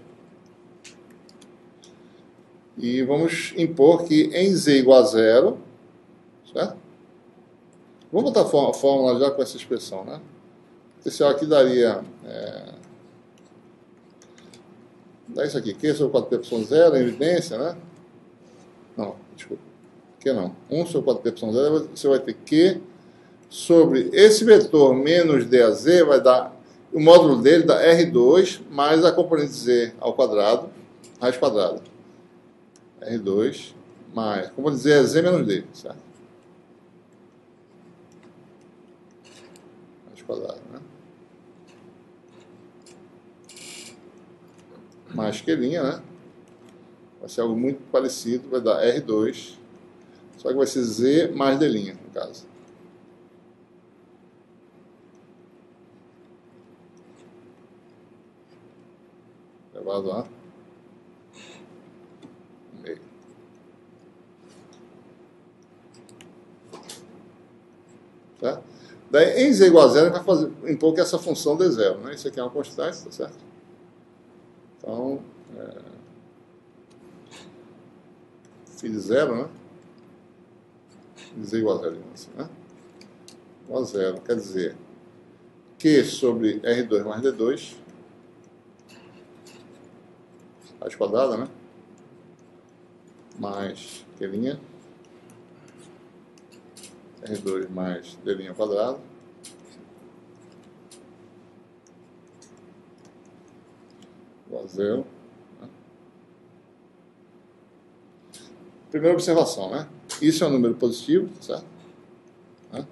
[SPEAKER 2] E vamos impor que em Z igual a zero, certo? Vamos botar a fórmula já com essa expressão, né? O potencial aqui daria... dá isso aqui, Q sobre 4πε0, em evidência, né? Não, desculpa. Q não. 1 sobre 4πε0, você vai ter Q sobre esse vetor menos D a Z, vai dar... O módulo dele dá R2 mais a componente Z ao quadrado, raiz quadrada. R2 mais, como vou dizer, é Z menos D, certo? Mais quadrado, né? Mais Q', né? Vai ser algo muito parecido, vai dar R2, só que vai ser Z mais D', no caso. Elevado a meio. Tá? Daí, em Z igual a zero, a gente vai fazer, impor que essa função dê zero, né? Isso aqui é uma constante, tá certo? Então, φ de zero, né? Z igual a zero, assim, né? Igual a zero, quer dizer, Q sobre R2 mais D2, raiz quadrada, né? Mais Q', R2 mais D' ao quadrado, igual a zero. Né? Primeira observação, né? Isso é um número positivo, certo? Né?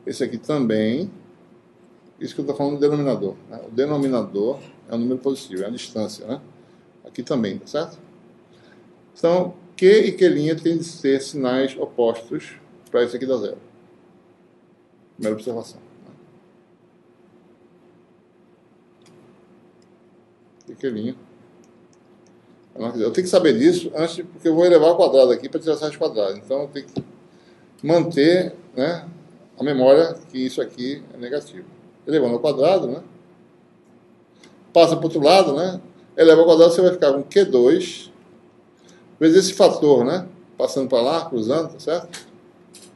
[SPEAKER 2] Esse aqui também, isso que eu estou falando do denominador. Né? O denominador é um número positivo, é a distância, né? Aqui também, tá certo? Então, Q e Q' têm de ser sinais opostos para isso aqui dar zero. Primeira observação. Q e Q'. Eu tenho que saber disso antes, porque eu vou elevar ao quadrado aqui para tirar essa raiz quadrada. Então, eu tenho que manter, né, a memória que isso aqui é negativo. Elevando ao quadrado, né? Passa para o outro lado, né? Eleva ao quadrado, você vai ficar com Q2 vezes esse fator, né? Passando para lá, cruzando, tá certo?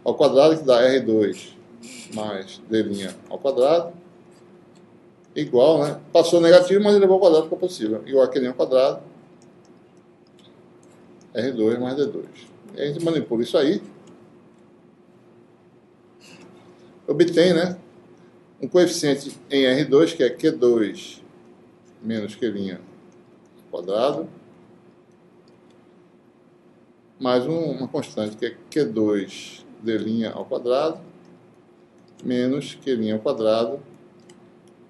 [SPEAKER 2] Ao quadrado, que dá R2 mais D' ao quadrado, igual, né? Passou negativo, mas elevou ao quadrado, ficou possível. Igual a Q' ao quadrado, R2 mais D2. E a gente manipula isso aí, obtém, né, um coeficiente em R2, que é Q2 menos Q' quadrado, mais uma constante, que é Q2 D' ao quadrado, menos Q' ao quadrado,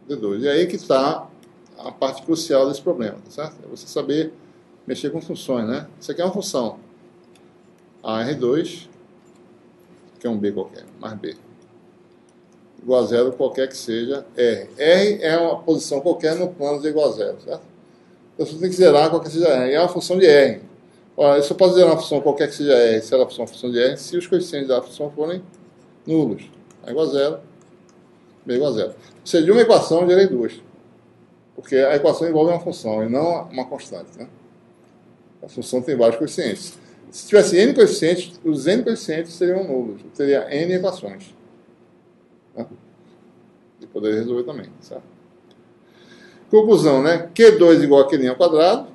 [SPEAKER 2] D2. E aí que está a parte crucial desse problema, tá certo? É você saber mexer com funções, né? Isso aqui é uma função. A R2, que é um B qualquer, mais B, igual a zero, qualquer que seja R. R é uma posição qualquer no plano de igual a zero, certo? Então você tem que zerar qualquer que seja R. É uma função de R. Ora, eu só posso zerar uma função qualquer que seja R, se ela é uma função de R, se os coeficientes da função forem nulos. A igual a zero, B igual a zero. Ou seja, de uma equação eu gerei duas. Porque a equação envolve uma função e não uma constante, né? A função tem vários coeficientes. Se tivesse n coeficientes, os n coeficientes seriam nulos. Eu teria n equações. Né? E poderia resolver também, certo? Conclusão, né? Q2 igual a Q' ao quadrado.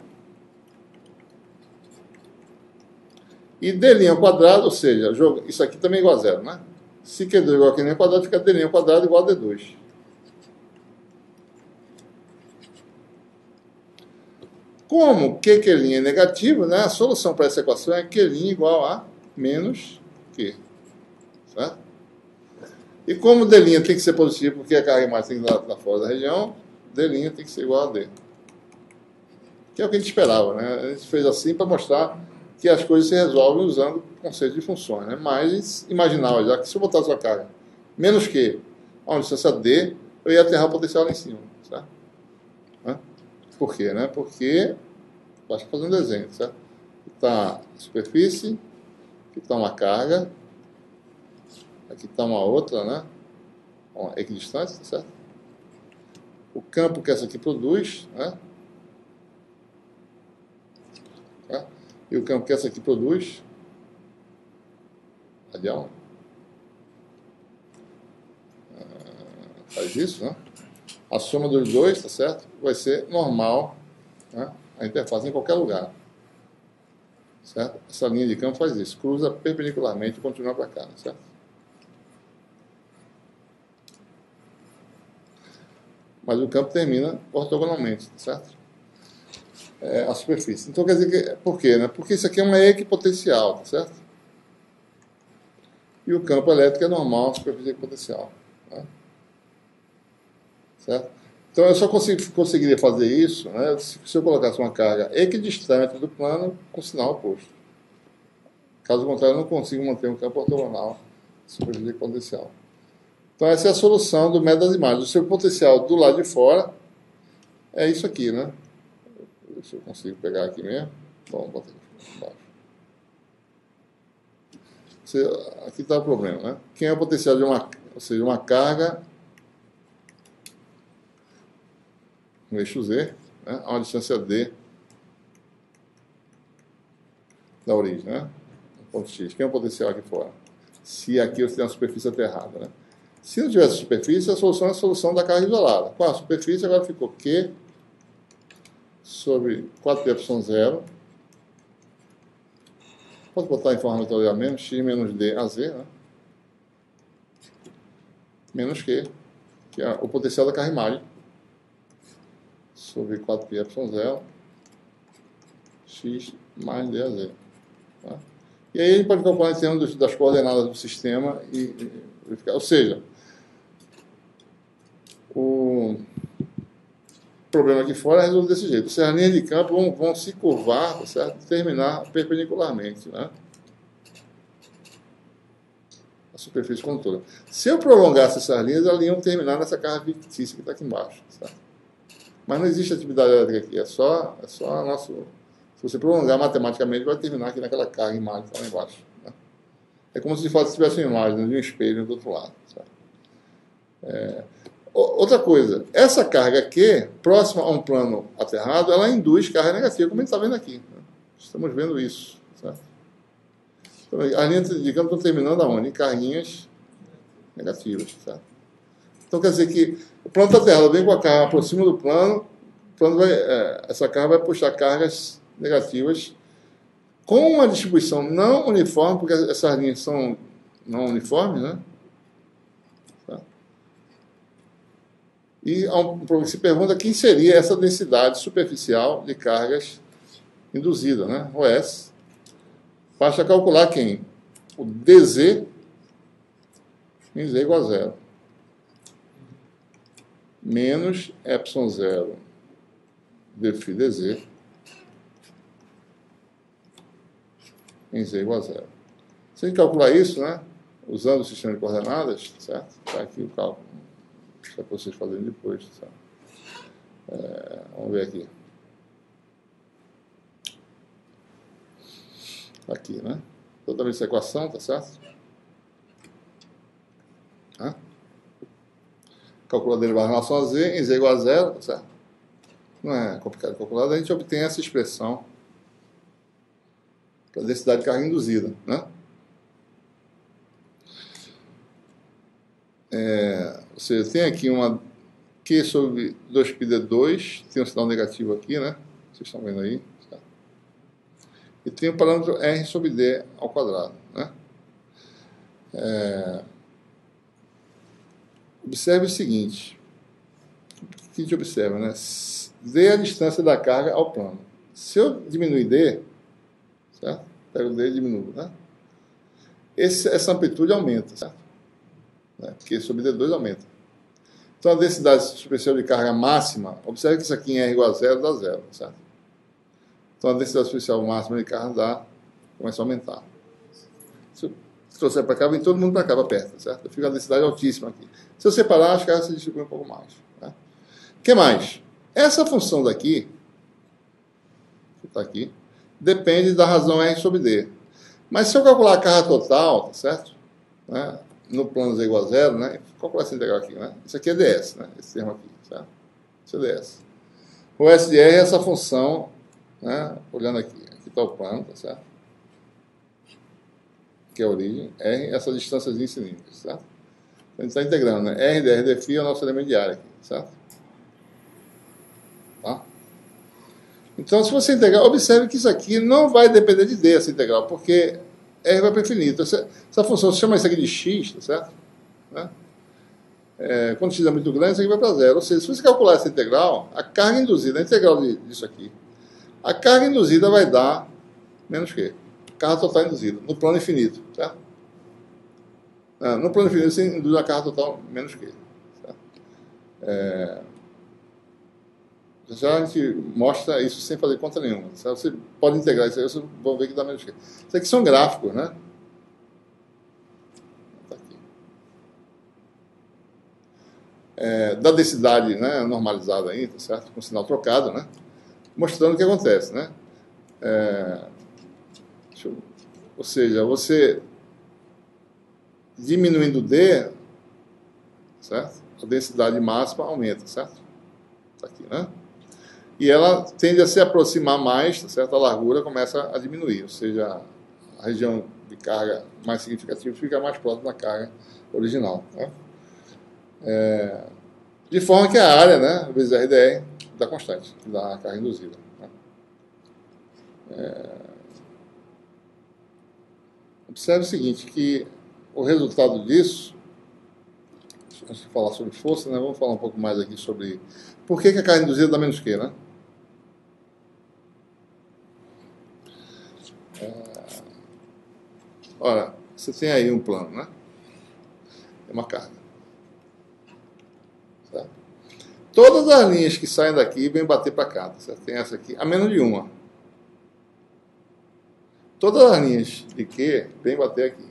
[SPEAKER 2] E D' ao quadrado, ou seja, isso aqui também é igual a zero, né? Se Q2 igual a Q' ao quadrado, fica D' ao quadrado igual a D2. Como Q' é negativo, né? A solução para essa equação é Q' igual a menos Q. Certo? E como D' tem que ser positivo, porque a carga máxima tem que estar fora da região, D' tem que ser igual a D. Que é o que a gente esperava, né? A gente fez assim para mostrar que as coisas se resolvem usando o conceito de funções, né? Mas imaginava já que se eu botasse a carga menos Q a uma distância D, eu ia aterrar o potencial lá em cima, certo? Né? Por quê, né? Porque, basta fazer um desenho, certo? Aqui está a superfície, aqui está uma carga, aqui está uma outra, né? Uma equidistância, certo? O campo que essa aqui produz, né? E o campo que essa aqui produz, radial, faz isso, né? A soma dos dois, tá certo? Vai ser normal, né? A interface em qualquer lugar, certo? Essa linha de campo faz isso, cruza perpendicularmente e continua para cá, certo? Mas o campo termina ortogonalmente, certo? a superfície. Então quer dizer que, por quê? Né? Porque isso aqui é uma equipotencial, tá certo? E o campo elétrico é normal, superfície equipotencial. Tá? Certo? Então eu só conseguiria fazer isso, né, se eu colocasse uma carga equidistante do plano com sinal oposto. Caso contrário, eu não consigo manter um campo ortogonal superfície equipotencial. Então essa é a solução do método das imagens. O seu potencial do lado de fora é isso aqui, né? Se eu consigo pegar aqui mesmo. Bom, bota aqui embaixo. Aqui está o problema, né? Quem é o potencial de uma carga no eixo Z, né, a uma distância D da origem, né? Ponto X. Quem é o potencial aqui fora? Se aqui você tem uma superfície aterrada, né? Se não tivesse superfície, a solução é a solução da carga isolada. Com a superfície, agora ficou Q sobre 4πε0. Posso botar em forma vetorial mesmo? X menos D a Z, né? Menos Q, que é o potencial da carga imagem, sobre 4πε0, X mais D a Z. Tá? E aí a gente pode calcular em termos das coordenadas do sistema e verificar. Ou seja, o problema aqui fora é resolvido desse jeito. Ou seja, as linhas de campo vão se curvar, tá certo? E terminar perpendicularmente, né? A superfície condutora. Se eu prolongasse essas linhas, elas iam terminar nessa carga fictícia que está aqui embaixo, certo? Mas não existe atividade elétrica aqui, é só nosso. Se você prolongar matematicamente, vai terminar aqui naquela carga imagem que está lá embaixo. Né? É como se de fato tivesse uma imagem de um espelho do outro lado. Outra coisa, essa carga aqui, próxima a um plano aterrado, ela induz carga negativa, como a gente está vendo aqui. Né? Estamos vendo isso. Certo? Então, as linhas de campo estão terminando aonde? Em carguinhas negativas. Certo? Então quer dizer que o plano está aterrado, vem com a carga por cima do plano, essa carga vai puxar cargas negativas com uma distribuição não uniforme, porque essas linhas são não uniformes, né? Tá? E se pergunta quem seria essa densidade superficial de cargas induzida, né? OS. Basta calcular quem? O DZ em Z igual a zero. Menos ε0 dφ dz em Z igual a zero. Se a gente calcular isso, né, usando o sistema de coordenadas, certo? Está aqui o cálculo. Deixa vocês fazerem depois, certo? Vamos ver aqui. Aqui, né? Toda vez essa equação, tá certo? Calcula a derivada em relação a Z, em Z igual a zero, tá certo? Não é complicado de calcular, a gente obtém essa expressão para a densidade de carga induzida, né? Ou seja, tem aqui uma Q sobre 2πd2, tem um sinal negativo aqui, né? Vocês estão vendo aí, certo? E tem o parâmetro R sobre D ao quadrado, né? Observe o seguinte, o que a gente observa, né? D é a distância da carga ao plano. Se eu diminuir D, certo? Pego D e diminuo, né? Essa amplitude aumenta, certo? Porque sobre D2 aumenta. Então a densidade superficial de carga máxima, observe que isso aqui em R igual a zero dá zero, certo? Então a densidade superficial máxima de carga começa a aumentar. Se eu trouxer para cá, vem todo mundo para cá, para perto, certo? Fica a densidade altíssima aqui. Se eu separar, as cargas se distribuem um pouco mais. Né? O que mais? Essa função daqui, que está aqui, depende da razão R sobre D. Mas se eu calcular a carga total, tá certo? Né? No plano Z igual a zero, né? Vou calcular essa integral aqui, né? Isso aqui é ds, né? Esse termo aqui, certo? Isso é ds. O S de R é essa função, né? Olhando aqui está o plano, tá certo? Que é a origem, R, essa distânciazinha cilíndrica, certo? A gente está integrando, né? R de R dφ é o nosso elemento de área aqui, certo? Tá? Então, se você integrar, observe que isso aqui não vai depender de D, essa integral, porque R vai para infinito. Essa função, se chama isso aqui de x, tá certo? Né? Quando x é muito grande, isso aqui vai para zero. Ou seja, se você calcular essa integral, a carga induzida, a integral disso aqui, A carga induzida vai dar menos Q. Carga total induzida, no plano infinito, certo? No plano infinito você induz a carga total menos Q. Certo? Já a gente mostra isso sem fazer conta nenhuma. Certo? Você pode integrar isso aí, vocês vão ver que dá menos Q. Isso aqui são gráficos, né? Tá aqui. Da densidade, né, normalizada aí, tá certo? Com sinal trocado, né? Mostrando o que acontece, né? Ou seja, você diminuindo D, certo? A densidade máxima aumenta, certo? Tá aqui, né? E ela tende a se aproximar mais, tá certo? A largura começa a diminuir, ou seja, a região de carga mais significativa fica mais próxima da carga original, né? De forma que a área, né, vezes RDR, dá constante, dá a carga induzida. Né? Observe o seguinte, que o resultado disso, antes de falar sobre força, né, vamos falar um pouco mais aqui sobre por que a carga induzida dá menos Q, né? Ora, você tem aí um plano, né? É uma carga. Certo? Todas as linhas que saem daqui vêm bater para cá, certo? Tem essa aqui, a menos de uma. Todas as linhas de Q vêm bater aqui.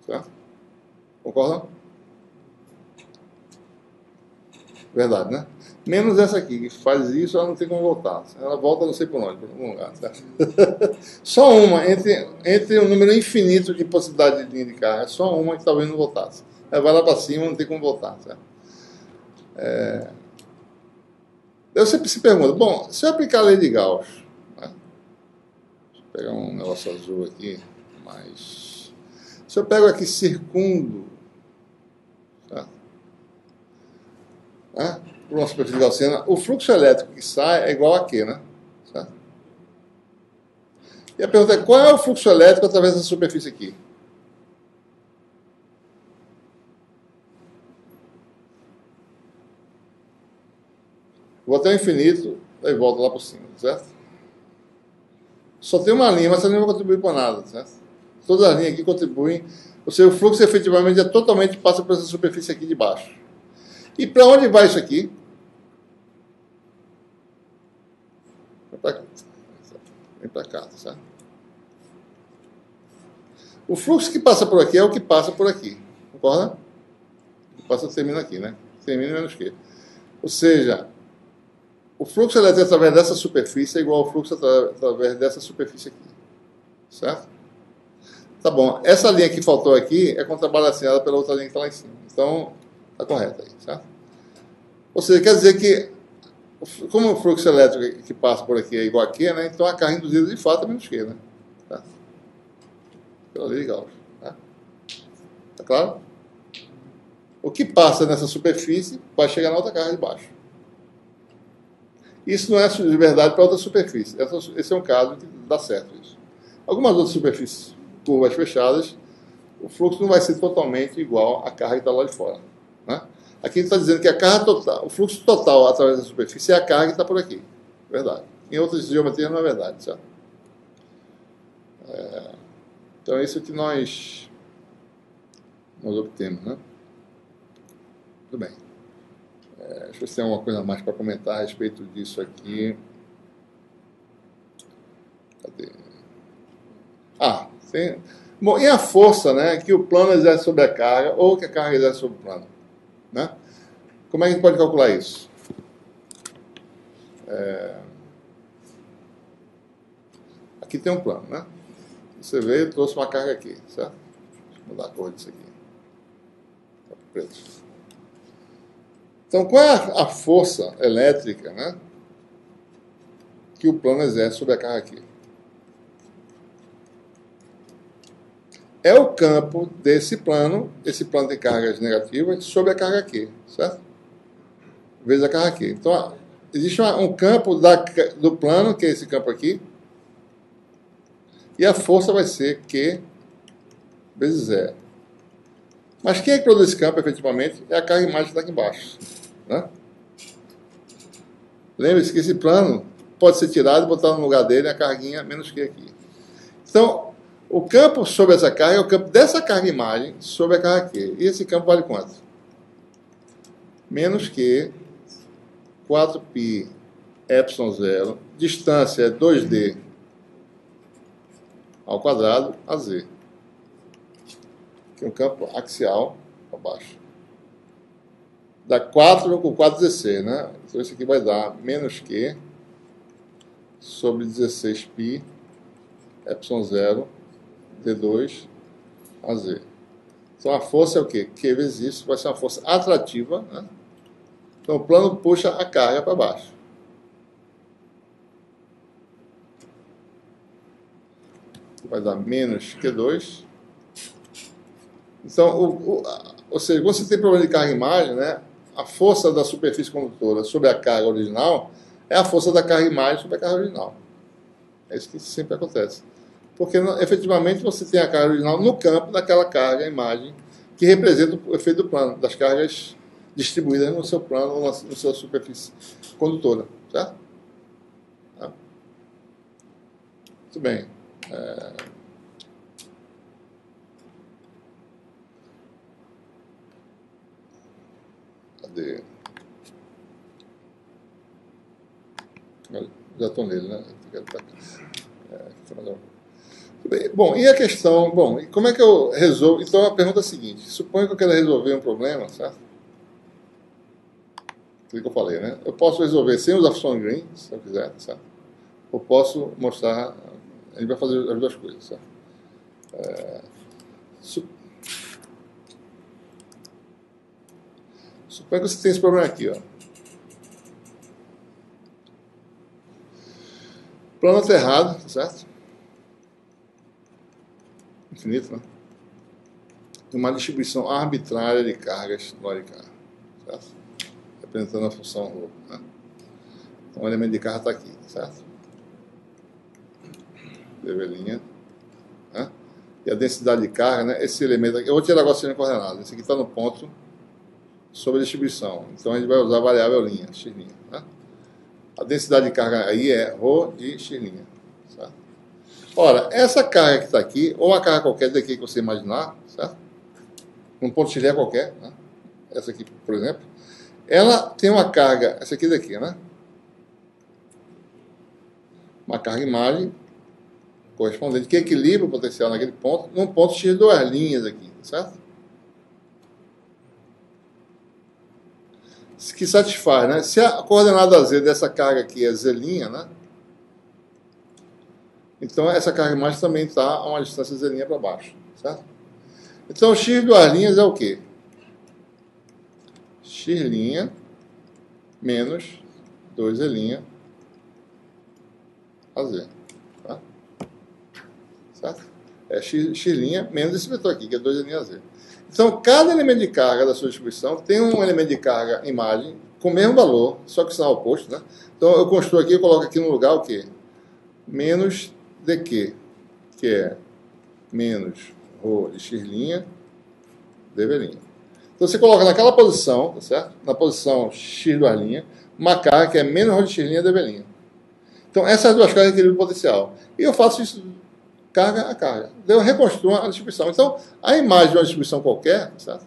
[SPEAKER 2] Certo? Concordam? Verdade, né? Menos essa aqui, que faz isso, ela não tem como voltar. Ela volta não sei por onde, por algum lugar. Certo? Só uma, entre um número infinito de possibilidades de linha de carga, só uma que talvez não voltasse. Ela vai lá para cima, não tem como voltar. Certo? Eu sempre se pergunta, bom, se eu aplicar a lei de Gauss, né? Deixa eu pegar um negócio azul aqui, mas se eu pego aqui circundo, certo? Né? Por uma superfície gaussiana, o fluxo elétrico que sai é igual a Q, né? Certo? E a pergunta é, qual é o fluxo elétrico através dessa superfície aqui? Vou até o infinito, aí volto lá por cima, certo? Só tem uma linha, mas essa linha não vai contribuir para nada, certo? Todas as linhas aqui contribuem, ou seja, o fluxo efetivamente totalmente passa por essa superfície aqui de baixo. E para onde vai isso aqui? Vem para cá, certo? O fluxo que passa por aqui é o que passa por aqui, concorda? O que passa termina aqui, né? Termina menos Q. Ou seja, o fluxo elétrico através dessa superfície é igual ao fluxo através dessa superfície aqui, certo? Tá bom, essa linha que faltou aqui é contrabalanceada pela outra linha que está lá em cima. Então, está correta aí, certo? Ou seja, quer dizer que, como o fluxo elétrico que passa por aqui é igual a Q, né? Então a carga induzida de fato é menos Q, né? Tá? Pela lei de Gauss. Tá? Tá claro? O que passa nessa superfície vai chegar na outra carga de baixo. Isso não é de verdade para outra superfície. Esse é um caso que dá certo isso. Algumas outras superfícies curvas fechadas, o fluxo não vai ser totalmente igual à carga que está lá de fora. Né? Aqui ele está dizendo que a carga total, o fluxo total através da superfície é a carga que está por aqui. Verdade. Em outras geometrias não é verdade, certo? Então é isso que nós obtemos, né? Tudo bem. Deixa eu ver se tem alguma coisa mais para comentar a respeito disso aqui. Cadê? Tem. Bom, e a força, né, que o plano exerce sobre a carga ou que a carga exerce sobre o plano? Né? Como é que a gente pode calcular isso? Aqui tem um plano, né? Você vê, eu trouxe uma carga aqui, certo? Deixa eu mudar a cor disso aqui. Preto. Então, qual é a força elétrica, né, que o plano exerce sobre a carga aqui? É o campo desse plano, esse plano tem cargas negativas, sobre a carga Q, certo? Vezes a carga Q. Então, existe um campo do plano, que é esse campo aqui, e a força vai ser Q vezes zero. Mas quem é que produz esse campo, efetivamente, é a carga imagem que está aqui embaixo. Né? Lembre-se que esse plano pode ser tirado e botar no lugar dele a carguinha menos Q aqui. Então, o campo sobre essa carga é o campo dessa carga imagem sobre a carga Q. E esse campo vale quanto? Menos Q, 4π epsilon 0, distância é 2D ao quadrado a Z. Aqui é um campo axial para baixo. Dá 4 com 4, 16, né? Então isso aqui vai dar menos Q sobre 16π epsilon 0 D2 a Z. Então a força é o quê? Q vezes isso vai ser uma força atrativa, né? Então o plano puxa a carga para baixo. Vai dar menos Q2. Então, ou seja, quando você tem problema de carga imagem, né, a força da superfície condutora sobre a carga original é a força da carga imagem sobre a carga original. É isso que sempre acontece. Porque, efetivamente, você tem a carga original no campo daquela carga imagem que representa o efeito do plano, das cargas distribuídas no seu plano ou na sua superfície condutora. Certo? Tá? Muito bem. Cadê? Já estou nele, né? Bom, e a questão... Bom, e como é que eu resolvo? Então, a pergunta é a seguinte. Suponho que eu quero resolver um problema, certo? Aquilo que eu falei, né? Eu posso resolver sem usar função green, se eu quiser, certo? Ou posso mostrar... A gente vai fazer as duas coisas, certo? Suponho que você tem esse problema aqui, ó. Plano aterrado, certo? Infinito, né? Uma distribuição arbitrária de cargas no LK, certo? Representando a função ρ, né? Então o elemento de carga está aqui, certo? Develinha, né? E a densidade de carga, né? Esse elemento aqui, eu vou tirar agora sem coordenada. Esse aqui está no ponto sobre a distribuição. Então a gente vai usar a variável linha, x', né? A densidade de carga aí é ρ de x', certo? Ora, essa carga que está aqui, ou uma carga qualquer daqui que você imaginar, certo? Um ponto x' qualquer, né? Essa aqui, por exemplo, ela tem uma carga, essa aqui daqui, né? Uma carga imagem correspondente que equilibra o potencial naquele ponto, num ponto x duas linhas aqui, certo? Que satisfaz, né? Se a coordenada z dessa carga aqui é z', né? Então essa carga imagem também está a uma distância z' para baixo, certo? Então x duas linhas é o quê? X' menos 2z' a z. Tá? Certo? É x' menos esse vetor aqui, que é 2z' a z. Então, cada elemento de carga da sua distribuição tem um elemento de carga imagem com o mesmo valor, só que sinal oposto, né? Então, eu construo aqui, eu coloco aqui no lugar o quê? Menos dq, que é menos ρ de x', dv'. Então, você coloca naquela posição, tá certo? Na posição x duas linhas, uma carga que é menos ρ de x', dv'. Então, essas duas cargas equilibram o potencial. E eu faço isso carga a carga. Eu reconstruo a distribuição. Então, a imagem de uma distribuição qualquer, certo?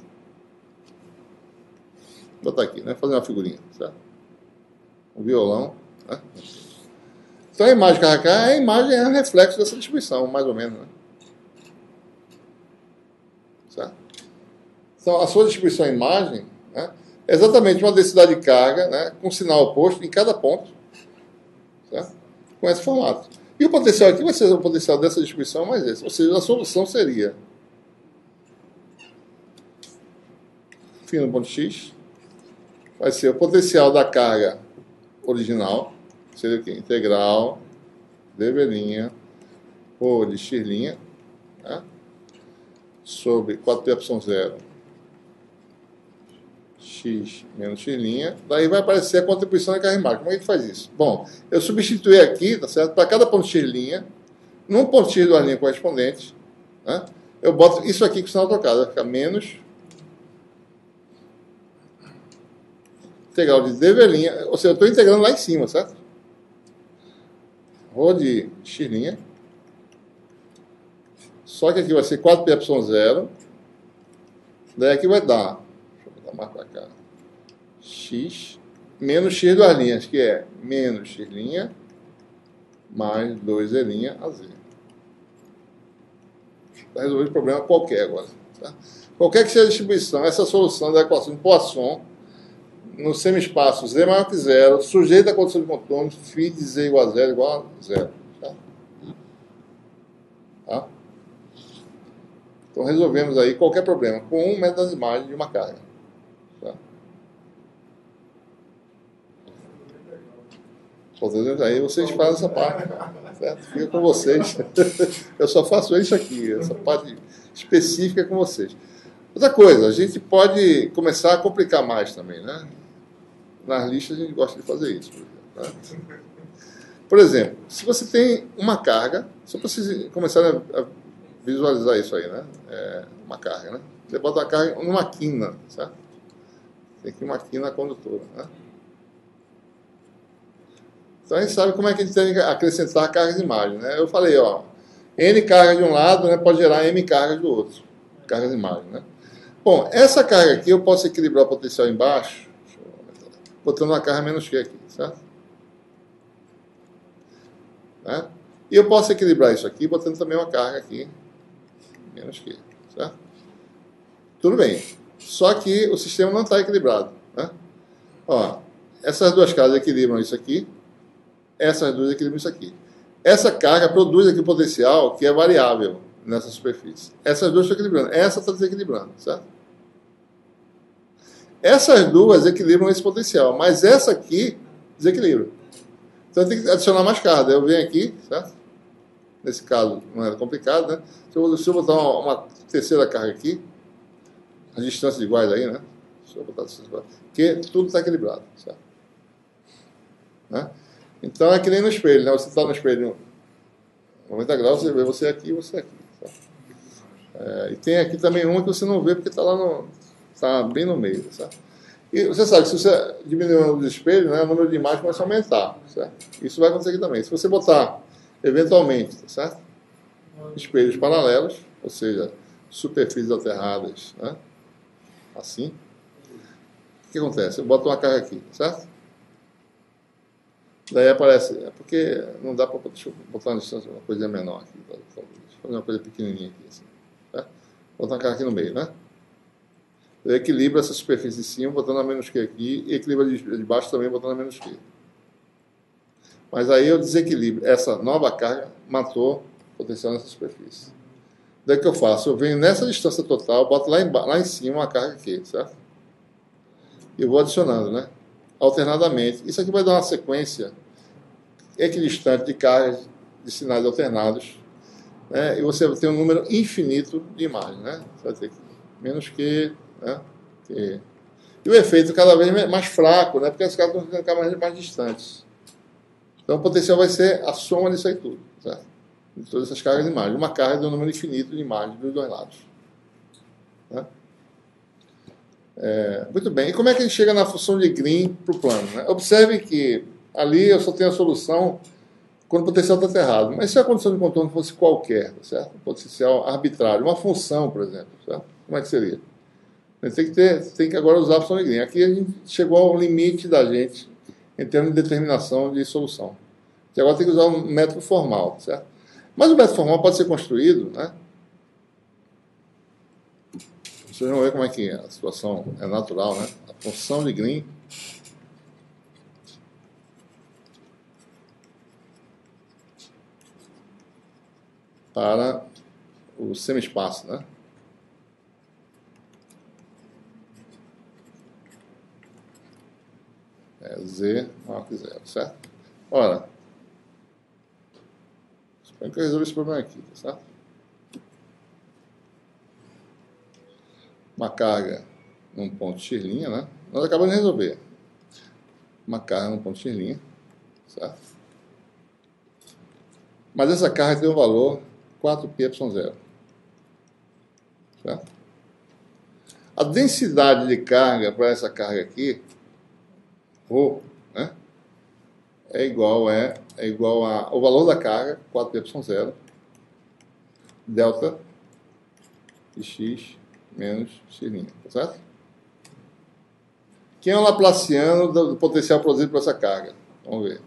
[SPEAKER 2] Vou botar aqui, né? Fazer uma figurinha, certo? Um violão, né? Então, a imagem carga a carga, a imagem é um reflexo dessa distribuição, mais ou menos, né? Certo? Então, a sua distribuição imagem, né, é exatamente uma densidade de carga, né, com sinal oposto em cada ponto, certo? Com esse formato. E o potencial aqui vai ser o potencial dessa distribuição mais esse. Ou seja, a solução seria φ no ponto x vai ser o potencial da carga original, seria o quê? Integral dv' ρ de x', né, sobre 4π0 x menos x', daí vai aparecer a contribuição da carga imagem. Como é que faz isso? Bom, eu substituí aqui, tá certo? Para cada ponto x', num ponto x duas linhas correspondentes, né, eu boto isso aqui com o sinal trocado, vai ficar menos integral de dv', ou seja, eu estou integrando lá em cima, certo? Rho de x', só que aqui vai ser 4πε0, daí aqui vai dar, deixa eu botar mais para cá, x menos x duas linhas, que é menos x' mais 2e' a z. Está resolvido um problema qualquer agora. Tá? Qualquer que seja a distribuição, essa solução da equação de Poisson, no semi-espaço z maior que zero, sujeito à condição de contorno, φ de z igual a zero igual a zero. Tá? Então resolvemos aí qualquer problema com 1 metro das imagens de uma carga. Tá? Aí vocês fazem essa parte, certo? Fica com vocês. Eu só faço isso aqui, essa parte específica é com vocês. Outra coisa, a gente pode começar a complicar mais também, né? Nas listas a gente gosta de fazer isso. Por exemplo, se você tem uma carga, só para vocês começarem a visualizar isso aí, né? Uma carga, né? Você bota a carga numa quina, certo? Tem aqui uma quina condutora, né? Então a gente sabe como é que a gente tem que acrescentar cargas de imagem, né? Eu falei, ó, N cargas de um lado, né, pode gerar M cargas do outro. Cargas de imagem, né? Bom, essa carga aqui eu posso equilibrar o potencial embaixo, botando uma carga menos Q aqui, certo? Né? E eu posso equilibrar isso aqui botando também uma carga aqui menos Q, certo? Tudo bem. Só que o sistema não está equilibrado, né? Ó, essas duas cargas equilibram isso aqui, essas duas equilibram isso aqui. Essa carga produz aqui o potencial que é variável nessa superfície. Essas duas estão equilibrando. Essa está desequilibrando, certo? Essas duas equilibram esse potencial, mas essa aqui desequilibra. Então tem que adicionar mais carga. Eu venho aqui, certo? Nesse caso não era complicado, né? Se eu botar uma terceira carga aqui, as distâncias iguais aí, né? Deixa eu botar a distância igual. Porque tudo está equilibrado, certo? Né? Então é que nem no espelho, né? Você está no espelho 90 graus, você vê você aqui e você aqui. Tá? E tem aqui também uma que você não vê porque está lá no. Está bem no meio, certo? E você sabe que se você diminuir o número de espelhos, né, o número de imagens começa a aumentar, certo? Isso vai acontecer aqui também. Se você botar, eventualmente, certo? Espelhos paralelos, ou seja, superfícies alternadas, né? Assim. O que acontece? Eu boto uma carga aqui, certo? Daí aparece, porque não dá para botar uma distância, uma coisa menor aqui, deixa eu fazer uma coisa pequenininha aqui, assim, certo? Botar uma carga aqui no meio, né? Eu equilibro essa superfície de cima, botando a menos Q aqui, e equilibro de baixo também, botando a menos Q. Mas aí eu desequilibro. Essa nova carga matou o potencial nessa superfície. Daí o que eu faço? Eu venho nessa distância total, boto lá em cima uma carga aqui, certo? E vou adicionando, né? Alternadamente. Isso aqui vai dar uma sequência equidistante de cargas de sinais alternados, né? E você tem um número infinito de imagens, né? Você vai ter menos Q, né? Q. E o efeito cada vez mais fraco, né? Porque as cargas estão ficando cada vez mais distantes. Então o potencial vai ser a soma disso aí tudo, certo? De todas essas cargas de imagem. Uma carga de um número infinito de imagens dos dois lados. Né? Muito bem. E como é que a gente chega na função de Green para o plano? Né? Observe que ali eu só tenho a solução quando o potencial está errado. Mas se a condição de contorno fosse qualquer, certo? Um potencial arbitrário, uma função, por exemplo, certo? Como é que seria? A gente tem que agora usar a função de Green. Aqui a gente chegou ao limite da gente em termos de determinação de solução. E agora tem que usar um método formal, certo? Mas o método formal pode ser construído, né? Vocês vão ver como é que a situação é natural, né? A função de Green para o semi-espaço, né? Z maior que zero, certo? Ora, suponho que eu resolvi esse problema aqui, tá certo? Uma carga num ponto x', né? Nós acabamos de resolver. Uma carga num ponto x', certo? Mas essa carga tem um valor 4πε0, certo? A densidade de carga para essa carga aqui, ρ, né? é igual a o valor da carga, 4π0, delta de x menos x', tá certo? Quem é o laplaciano do potencial produzido por essa carga? Vamos ver.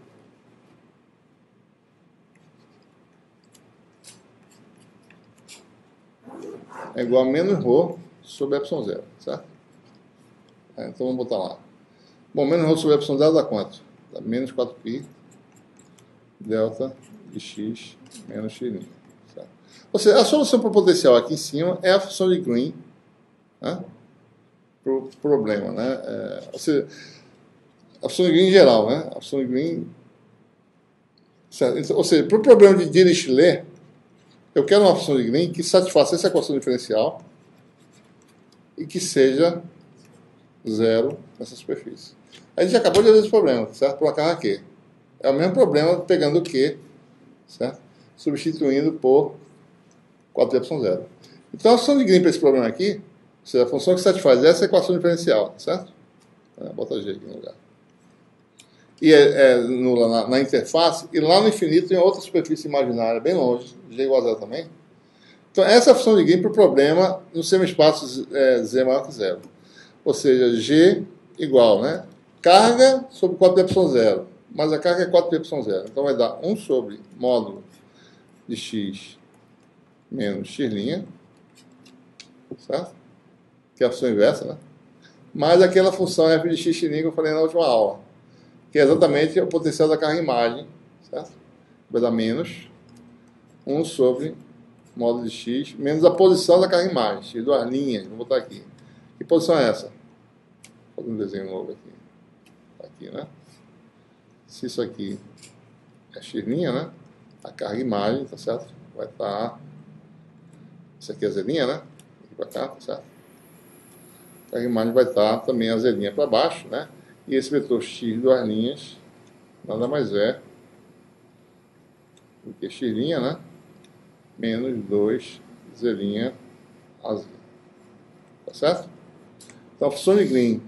[SPEAKER 2] É igual a menos ρ sobre ε0, certo? Então vamos botar lá. Bom, menos ρ sobre ε0 dá quanto? Dá menos 4π delta de x menos x'. Certo? Ou seja, a solução para o potencial aqui em cima é a função de Green, né? Para o problema, né? Ou seja, a função de Green em geral, né? A função de Green... Certo? Ou seja, para o problema de Dirichlet, eu quero uma função de Green que satisfaça essa equação diferencial e que seja zero nessa superfície. A gente acabou de ver esse problema, certo? Por uma carga Q. É o mesmo problema pegando o Q, certo? Substituindo por 4π0. Então a função de Green para esse problema aqui, ou seja, a função que satisfaz essa equação diferencial, certo? Bota G aqui no lugar. E é nula na interface, e lá no infinito tem outra superfície imaginária bem longe, G igual a zero também. Então essa é a função de Green para o problema no semi-espaço Z maior que zero. Ou seja, G igual, né? Carga sobre 4π0, mas a carga é 4π0. Então vai dar 1 sobre módulo de x menos x', certo? Que é a função inversa, né? Mais aquela função f de x' que eu falei na última aula, que é exatamente o potencial da carga imagem, certo? Vai dar menos 1 sobre módulo de x, menos a posição da carga imagem, x duas linhas, vou botar aqui. Que posição é essa? Vou fazer um desenho novo aqui. Aqui, né? Se isso aqui é x', né? A carga imagem, tá certo? Vai estar... Isso aqui é z', né? Aqui para cá, tá certo? A carga imagem vai estar também a z' para baixo, né? E esse vetor x duas linhas nada mais é do que x', né? Menos 2 z' az. Tá certo? Então a função de Green,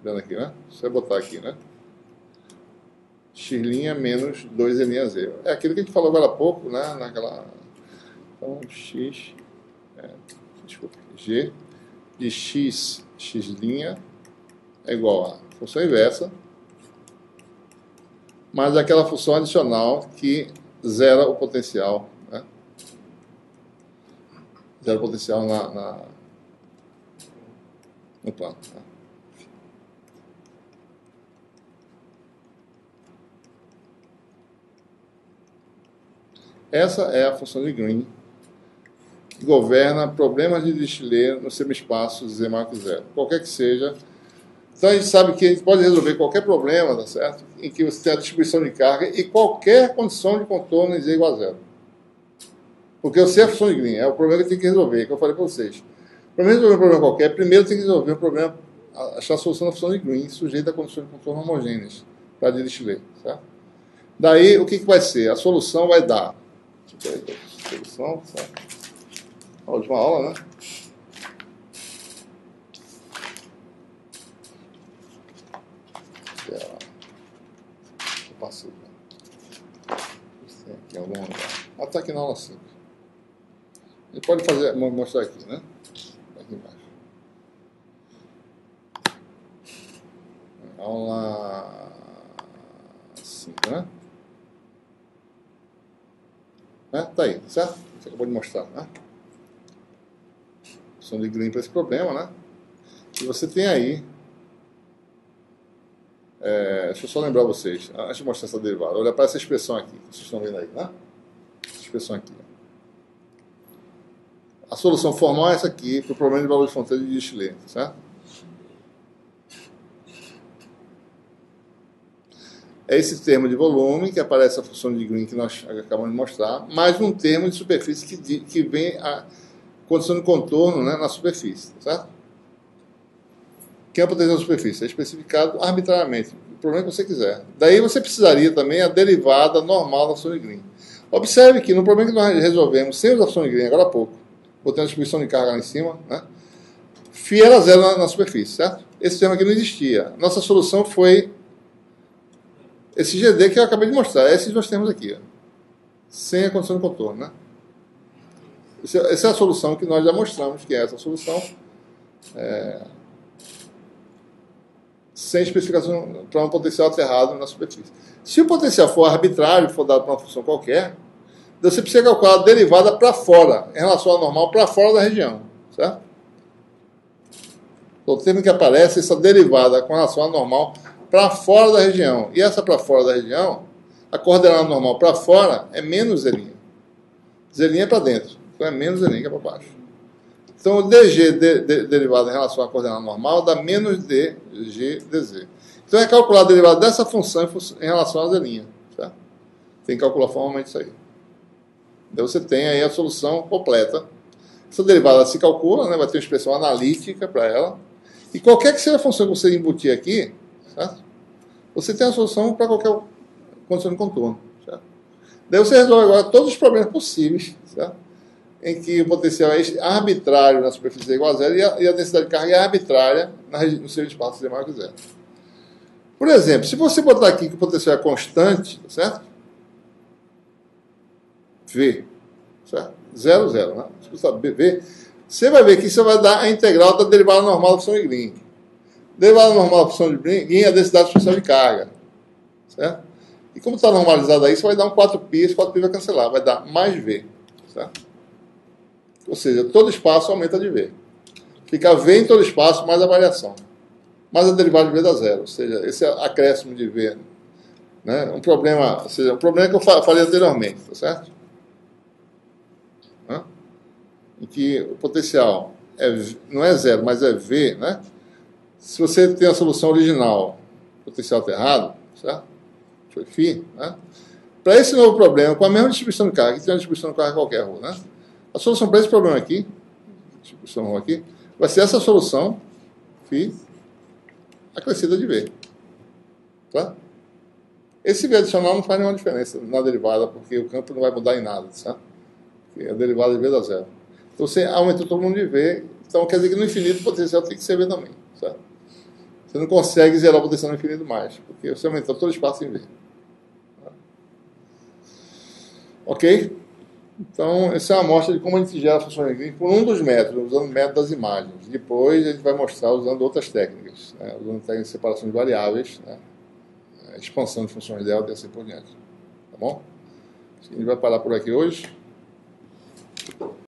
[SPEAKER 2] vendo aqui, né? Você vai botar aqui, né? x' menos 2 z' az. É aquilo que a gente falou agora há pouco, né? Então x, desculpa, g de x' é igual a função inversa, mais aquela função adicional que zera o potencial, né? Zera o potencial no plano. Né? Essa é a função de Green que governa problemas de Dirichlet no semi-espaço Z maior que zero, qualquer que seja. Então a gente sabe que a gente pode resolver qualquer problema, tá certo? Em que você tem a distribuição de carga e qualquer condição de contorno em Z igual a zero. Porque eu sei a função de Green, é o problema que eu tenho que resolver, que eu falei para vocês. Para resolver um problema qualquer, primeiro tem que resolver um problema, achar a solução da função de Green, sujeita a condições de contorno homogêneas para Dirichlet, certo? Daí, o que vai ser? A solução vai dar... Solução, certo? A última aula, né? Eu passei. Tem aqui em algum lugar. Ah, tá aqui na aula 5. A gente pode mostrar aqui, né? Aqui embaixo. Aula 5, né? Tá aí, certo? Você acabou de mostrar, né? Função de Green para esse problema, né? E você tem aí... deixa eu só lembrar vocês, antes de mostrar essa derivada, olha para essa expressão aqui, que vocês estão vendo aí, né? Essa expressão aqui. A solução formal é essa aqui, para o problema de valor de fronteira de Dirichlet, certo? É esse termo de volume, que aparece a função de Green que nós acabamos de mostrar, mais um termo de superfície que vem a condição de contorno, né, na superfície, certo? Que é a potencial da superfície? É especificado arbitrariamente, o problema que você quiser. Daí você precisaria também a derivada normal da função de Green. Observe que no problema que nós resolvemos sem a função de Green, agora há pouco, botando a distribuição de carga lá em cima, né? Φ era zero na superfície, certo? Esse termo aqui não existia. Nossa solução foi esse GD que eu acabei de mostrar, esses nós temos aqui, ó, sem a condição de contorno, né? Essa é a solução que nós já mostramos, que é essa solução, sem especificação para um potencial aterrado na superfície. Se o potencial for arbitrário, for dado para uma função qualquer, você precisa calcular a derivada para fora, em relação ao normal, para fora da região, certo? O termo que aparece, essa derivada com relação ao normal para fora da região. E essa para fora da região, a coordenada normal para fora é menos Z'. Z' é para dentro, então é menos Z' que é para baixo. Então o DG derivado em relação à coordenada normal dá menos DG dz. Então é calcular a derivada dessa função em relação a Z'. Certo? Tem que calcular formalmente isso aí. Então você tem aí a solução completa. Essa derivada se calcula, né, vai ter uma expressão analítica para ela. E qualquer que seja a função que você embutir aqui, certo? Você tem a solução para qualquer condição de contorno. Certo? Daí você resolve agora todos os problemas possíveis, certo? Em que o potencial é arbitrário na superfície é igual a zero e a densidade de carga é arbitrária no seu espaço de maior que zero. Por exemplo, se você botar aqui que o potencial é constante, certo? V, certo? 0, 0, né? Se você sabe V, você vai ver que isso vai dar a integral da derivada normal da função de Green. Derivada normal da função de Green é a densidade especial de carga, certo? E como está normalizado aí, você vai dar um 4π, esse 4π vai cancelar, vai dar mais V, certo? Ou seja, todo espaço aumenta de V. Fica V em todo espaço mais a variação. Mais a derivada de V dá zero. Ou seja, esse acréscimo de V, né? Um problema, ou seja, um problema que eu falei anteriormente, tá certo? Em que o potencial não é zero, mas é V, né? Se você tem a solução original, potencial aterrado, certo? Foi φ, né? Para esse novo problema, com a mesma distribuição de carga, que tem uma distribuição de carga qualquer, né? A solução para esse problema aqui, distribuição aqui, vai ser essa solução φ acrescida de V. Tá? Esse V adicional não faz nenhuma diferença na derivada, porque o campo não vai mudar em nada, certo? Porque a derivada de V dá zero. Então você aumentou todo mundo de V, então quer dizer que no infinito o potencial tem que ser V também, certo? Você não consegue zerar o potencial no infinito mais, porque você aumentou todo o espaço em V. Tá? Ok? Então, essa é uma amostra de como a gente gera funções de Green por um dos métodos, usando o método das imagens. Depois a gente vai mostrar usando outras técnicas, né? Usando técnicas de separação de variáveis, né? Expansão de funções delta e assim por diante. Tá bom? A gente vai parar por aqui hoje.